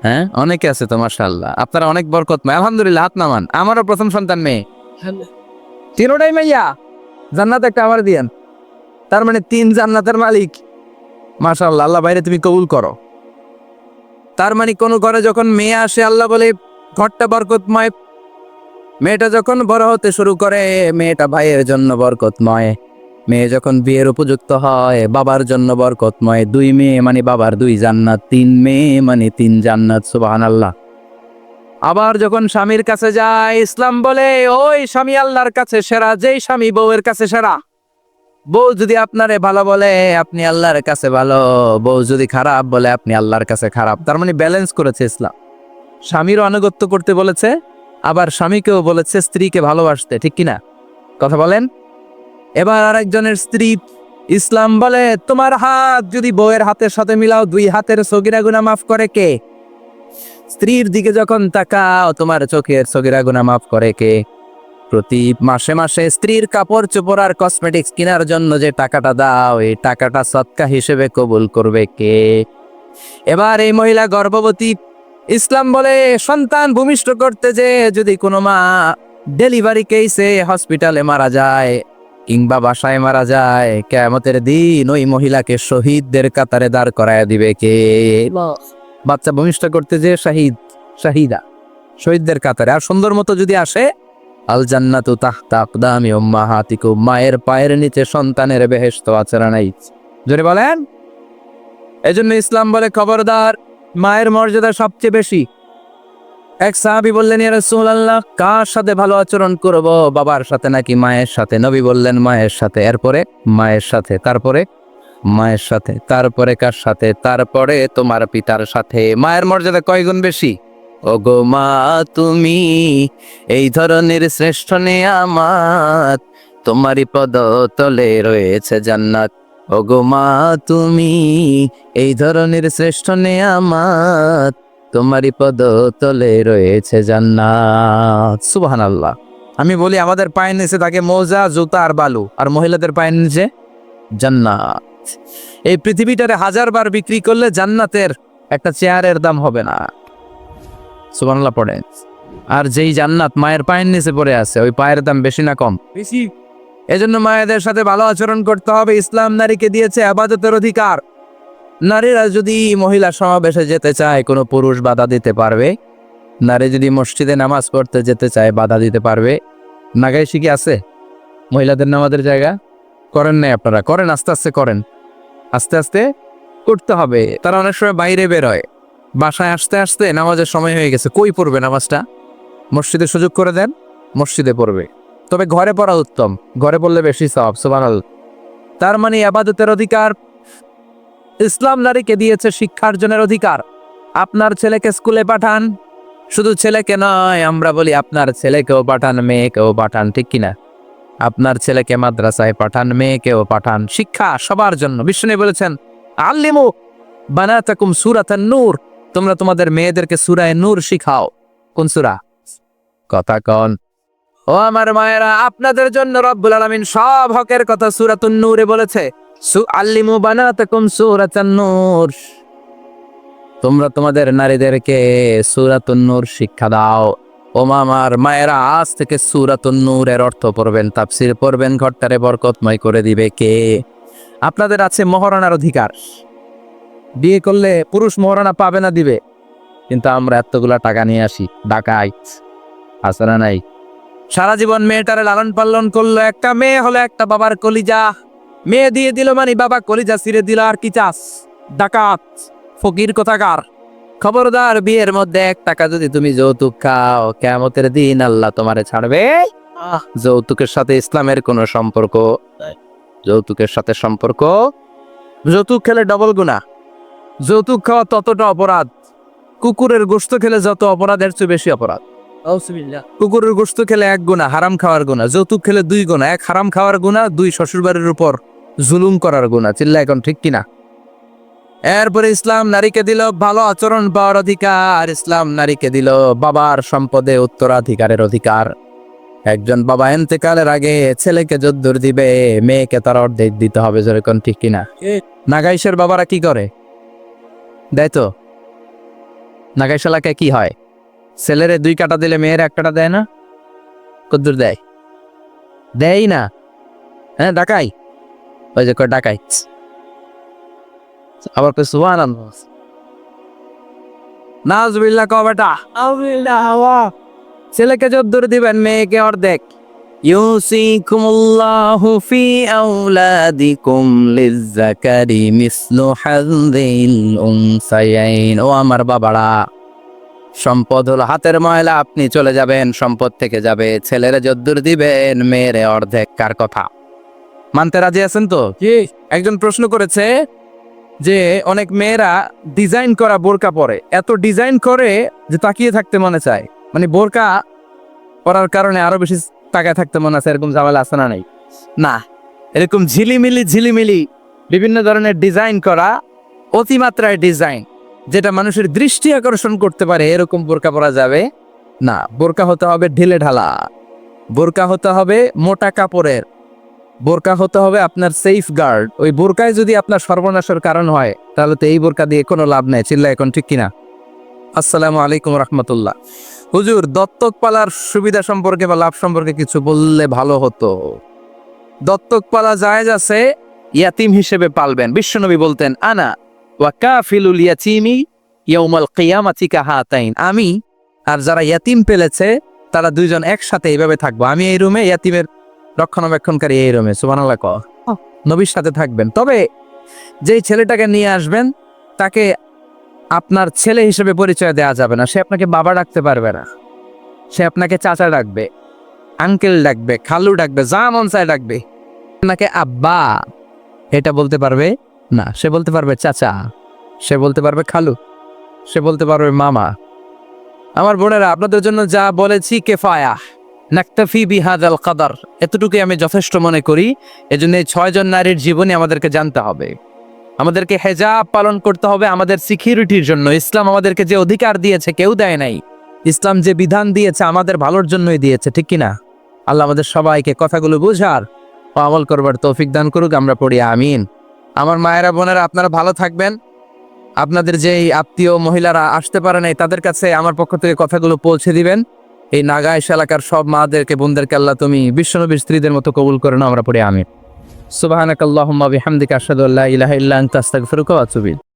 হ্যাঁ, অনেকে আছে তো মাশাআল্লাহ, আপনারা অনেক বরকতময়, আলহামদুলিল্লাহ, হাত নামান। আমারও প্রথম সন্তান মেয়ে, 3টাই মাইয়া। জান্নাত একটা আমার দিয়েন, তার মানে 3 জান্নাতের মালিক। মাশাআল্লাহ, আল্লাহ বাইরে তুমি কবুল করো। তার মানে কোন ঘরে যখন মেয়ে আসে, আল্লাহ বলে ঘরটা বরকতময়। মেয়েটা যখন বড় হতে শুরু করে, মেয়েটা ভাইয়ের জন্য বরকতময়। মেয়ে যখন বিয়ের উপযুক্ত হয়, বাবার জন্য বরকতময়। 2 মেয়ে মানে বাবার 2 জান্নাত, 3 মেয়ে মানে 3 জান্নাত। সুবহানাল্লাহ। আবার যখন স্বামীর কাছে যায়, ইসলাম বলে ওই স্বামী আল্লাহর কাছে সেরা, যেই স্বামী বউয়ের কাছে সেরা। বউ যদি আপনারে ভালো বলে, আপনি আল্লাহর কাছে ভালো। বউ যদি খারাপ বলে, আপনি আল্লাহর কাছে খারাপ। তার মানে ব্যালেন্স করেছে ইসলাম। স্বামীরও আনুগত্য করতে বলেছে, আবার স্বামীকেও বলেছে স্ত্রীকে ভালোবাসতে, ঠিক কিনা? কথা বলেন। এবার আরেকজনের স্ত্রী, ইসলাম বলে তোমার হাত যদি বউয়ের হাতের সাথে মিলাও, 2 হাতের সগীরা গুনাহ মাফ করে কে? স্ত্রীর দিকে যখন তাকাও, তোমার চোখের সগীরা গুনাহ মাফ করে কে? প্রতি মাসে মাসে স্ত্রীর কাপড় চোপড় আর কসমেটিক্স কেনার জন্য যে টাকাটা দাও, এই টাকাটা সদকা হিসেবে কবুল করবে কে? এবার এই মহিলা গর্ভবতী, ইসলাম বলে সন্তান ভূমিষ্ঠ করতে যে যদি কোনো মা ডেলিভারি কেসে হসপিটালে মারা যায় কিংবা বাসায় মারা যায়, কিয়ামতের দিন ওই মহিলাকে শহীদদের কাতারে দাঁড় করায় দিবে কে? বাচ্চা ভূমিষ্ঠ করতে যে শাহিদা, শহীদদের কাতারে। আর সুন্দর মতো যদি আসে, আল জান্নাতু তাহতা আকদামি উম্মাহাতিকুম, মায়ের পায়ের নিচে সন্তানের বেহেশত, আছে না নাই? জোরে বলেন। এজন্য ইসলাম বলে খবরদার, মায়ের মর্যাদা সবচেয়ে বেশি। এক সাহাবী বললেন, ইয়া রাসূলুল্লাহ, কার সাথে ভালো আচরণ করব? বাবার সাথে নাকি মায়ের সাথে? নবী বললেন, মায়ের সাথে। এরপরে মায়ের সাথে, তারপরে মায়ের সাথে, তারপরে কার সাথে? তারপরে তোমার পিতার সাথে। মায়ের মর্যাদা কয় গুণ বেশি? ওগো মা, তুমি এই ধরনের শ্রেষ্ঠ নেয়ামত, তোমারই পদ তলে রয়েছে জান্নাত। ওগো মা, তুমি এই ধরনের শ্রেষ্ঠ নেয়ামত, তোমারই পদ তলে রয়েছে জান্নাত। সুবহানাল্লাহ। আমি বলি, আমাদের পায়ের নিচে থাকে মোজা, জুতা আর বালু, আর মহিলাদের পায়ের নিচে জান্নাত। এই পৃথিবীটারে 1000 বার বিক্রি করলে জান্নাতের একটা চেয়ারের দাম হবে না। সুবহানাল্লাহ পড়ে। আর যেই জান্নাত মায়ের পায়ের নিচে পড়ে আছে, ওই পায়ের দাম বেশি না কম? বেশি। এজন্য মায়েদের সাথে ভালো আচরণ করতে হবে। ইসলাম নারীকে দিয়েছে ইবাদতের অধিকার। নারীরা যদি মহিলা সমাবেশে যেতে চায়, কোনো পুরুষ বাধা দিতে পারবে? নারী যদি মসজিদে নামাজ পড়তে যেতে চায়, বাধা দিতে পারবে? নাগাই শিখে আছে মহিলাদের নামাজের জায়গা? করেন নাই আপনারা? করেন, আস্তে আস্তে করেন, আস্তে আস্তে করতে হবে। তারা অনেক সময় বাইরে বের হয়, বাসায় আসতে আসতে নামাজের সময় হয়ে গেছে, কই পড়বে নামাজটা? মসজিদে সুযোগ করে দেন, মসজিদে পড়বে। তবে ঘরে পড়া উত্তম, ঘরে পড়লে বেশি সওয়াব। সুবহানাল্লাহ। তার মানে ইবাদতের অধিকার ইসলাম নারীকে দিয়েছে, শিক্ষার্জনের অধিকার। আপনার ছেলেকে স্কুলে পাঠান, শুধু ছেলেকে নয়, আমরা বলি আপনার ছেলেকেও পাঠান, মেয়েকেও পাঠান, ঠিক কিনা? আপনার ছেলেকে মাদ্রাসায় পাঠান, মেয়েকেও পাঠান। শিক্ষা সবার জন্য। বিষ্ণু বলেছেন, আল্লিমু বানাতাকুম সূরাতান নূর, তোমরা তোমাদের মেয়েদেরকে সূরা নূর শিখাও। কোন সূরা? কথা কন। ও আমার মায়েরা, আপনাদের জন্য রব্বুল আলামিন সব হকের কথা সূরাতুন নূরে বলেছে। আল্লিমু বানাতাকুম সূরাতান নূর, তোমরা তোমাদের নারীদেরকে সূরাতুন নূর শিক্ষা দাও। ও আমার মায়েরা, আজ থেকে সূরাতুন নূরের অর্থ পড়বেন, তাফসীর পড়বেন, ঘরটারে বরকতময় করে দিবে কে? আপনাদের আছে মহারণার অধিকার। বিয়ে করলে পুরুষ মহারণা পাবে না, দিবে। কিন্তু আমরা এতগুলা টাকা নিয়ে আসি, ডাকাইত আছে না নাই? সারা জীবন মেয়েটারে লালন পালন করলো, একটা মেয়ে হলো একটা বাবার কলিজা। মেয়ে দিয়ে দিল মানে বাবা কলিজা ছিঁড়ে দিল, আর কি চাস? ডাকাত, ফকির কোথাকার। খবরদার, বিয়ের মধ্যে 1 টাকা যদি তুমি যৌতুক খাও, কিয়ামতের দিন আল্লাহ তোমারে ছাড়বে। যৌতুকের সাথে ইসলামের কোনো সম্পর্ক? যৌতুকের সাথে সম্পর্ক? যৌতুক খেলে ডবল গুনাহ। যৌতুক খাওয়া ততটা অপরাধ। কুকুরের গোশত খেলে যত অপরাধ, এর চেয়ে বেশি অপরাধ। আউযুবিল্লাহ। কুকুরের গোশত খেলে 1 গুনাহ, হারাম খাওয়ার গুনাহ। যৌতুক খেলে 2 গুনাহ, 1 হারাম খাওয়ার গুনাহ, 2 শ্বশুরবাড়ির উপর জুলুম করার গুনাহ। চিল্লা এখন, ঠিক কিনা? এরপরে ইসলাম নারীকে দিল ভালো আচরণ পাওয়ার অধিকার। ইসলাম নারীকে দিল বাবার সম্পদে উত্তরাধিকারের অধিকার। একজন বাবা ইন্তেকালের আগে ছেলেকে যদ্দুর দিবে, মেয়েকে তার অর্ধেক দিতে হবে, যেরকম, ঠিক কিনা? নাগাইশের বাবারা কি করে? দেয় তো? নাগাইশ এলাকায় কি হয়? ছেলেরে 2 কাটা দিলে মেয়ের 1 কাটা দেয় না? কদ্দুর দেয়? দেয় না। হ্যাঁ, ডাকাই। ওই যে কয় ডাকাই। আবার কই সুবহানাল্লাহ। নাউজুবিল্লাহ কও বেটা। আউযুবিল্লাহ। ওয়া ছেলেকে যদ্দুর দিবেন, মেয়েকে অর্ধেক। ইউসিকুমুল্লাহু ফি আওলাদিকুম লিয-যাকারি মিসলু হাযযিল উনসায়াইন। ও আমার বাবারা, সম্পদ হলো হাতের ময়লা, আপনি চলে যাবেন, সম্পদ থেকে যাবে। ছেলেরে যদ্দুর দিবেন, মেয়েরে অর্ধেক। কার কথা মানতে রাজি আছেন তো? জি। একজন প্রশ্ন করেছে যে অনেক মেয়েরা ডিজাইন করা বোরকা পরে, এত ডিজাইন করে যে তাকিয়ে থাকতে মনে চায়। মানে বোরকা পরার কারণে আরো বেশি তাকায় থাকতে মনে আছে, এরকম ঝামেলা আছে না নাই? না, এরকম ঝিলিমিলি বিভিন্ন ধরনের ডিজাইন করা, অতিমাত্রায় ডিজাইন, যেটা মানুষের দৃষ্টি আকর্ষণ করতে পারে, এরকম বোরকা পরা যাবে না। বোরকা হতে হবে ঢিলে ঢালা, বোরকা হতে হবে মোটা কাপড়ের, বোরকা হতে হবে আপনার সেফ গার্ড। ওই বোরকায় যদি আপনার সর্বনাশের কারণ হয়, তাহলে তো এই বোরকা দিয়ে কোনো লাভ নেই। চিল্লা এখন, ঠিক কিনা? আসসালামু আলাইকুম রাহমাতুল্লাহ। হুজুর, দত্তক পালার সুবিধা সম্পর্কে বা লাভ সম্পর্কে কিছু বললে ভালো হতো। দত্তক পালা জায়েজ আছে, ইয়াতিম হিসেবে পালবেন। বিশ্বনবী বলতেন, আনা ওয়া কাফিলুল ইয়াতিমি ইয়াউমাল কিয়ামাতি কাহাতাইন। আমি আর যারা ইয়াতিম পেলেছে, তারা 2 জন একসাথে এইভাবে থাকবো। আমি এই রুমে, ইয়াতিমের রক্ষণাবেক্ষণকারী এই রুমে। সুবহানাল্লাহ কও। নবীর সাথে থাকবেন। তবে যেই ছেলেটাকে নিয়ে আসবেন, তাকে আপনার ছেলে হিসেবে পরিচয় দেওয়া যাবে না, সে আপনাকে বাবা ডাকতে পারবে না, সে আপনাকে চাচা ডাকবে, আঙ্কেল ডাকবে, খালু ডাকবে, যা মন চায় ডাকবে। আপনাকে আব্বা এটা বলতে পারবে না, সে বলতে পারবে চাচা, সে বলতে পারবে খালু, সে বলতে পারবে মামা। আমার বোনেরা, আপনাদের জন্য যা বলেছি কেফায়া, নাকতাফি বিহাদাল কাদার, এতটুকুই আমি যথেষ্ট মনে করি। এজন্য এই 6 জন নারীর জীবনী আমাদেরকে জানতে হবে, আমাদেরকে হেজাব পালন করতে হবে আমাদের সিকিউরিটির জন্য। ইসলাম আমাদেরকে যে অধিকার দিয়েছে কেউ দেয় নাই, ইসলাম যে বিধান দিয়েছে আমাদের ভালোর জন্যই দিয়েছে, ঠিক কিনা? আল্লাহ আমাদের সবাইকে কথাগুলো বুঝার ও আমল করবার তৌফিক দান করুক। আমরা পড়ি আমিন। আমার মায়েরা বোনেরা, আপনারা ভালো থাকবেন। আপনাদের যে আত্মীয় মহিলারা আসতে পারে নাই তাদের কাছে আমার পক্ষ থেকে কথাগুলো পৌঁছে দিবেন। এই নাগাইশ এলাকার সব মাদেরকে বোনদেরকে আল্লাহ তুমি বিশ্বনবীর স্ত্রীদের মতো কবুল করে নাও। আমরা পড়ি আমিন। সুবহানাকাল্লাহুম্মা বিহামদিকা আশহাদু আল্লা ইলাহা ইল্লা আনতা আস্তাগফিরুকা ওয়া আতুবু ইলাইক।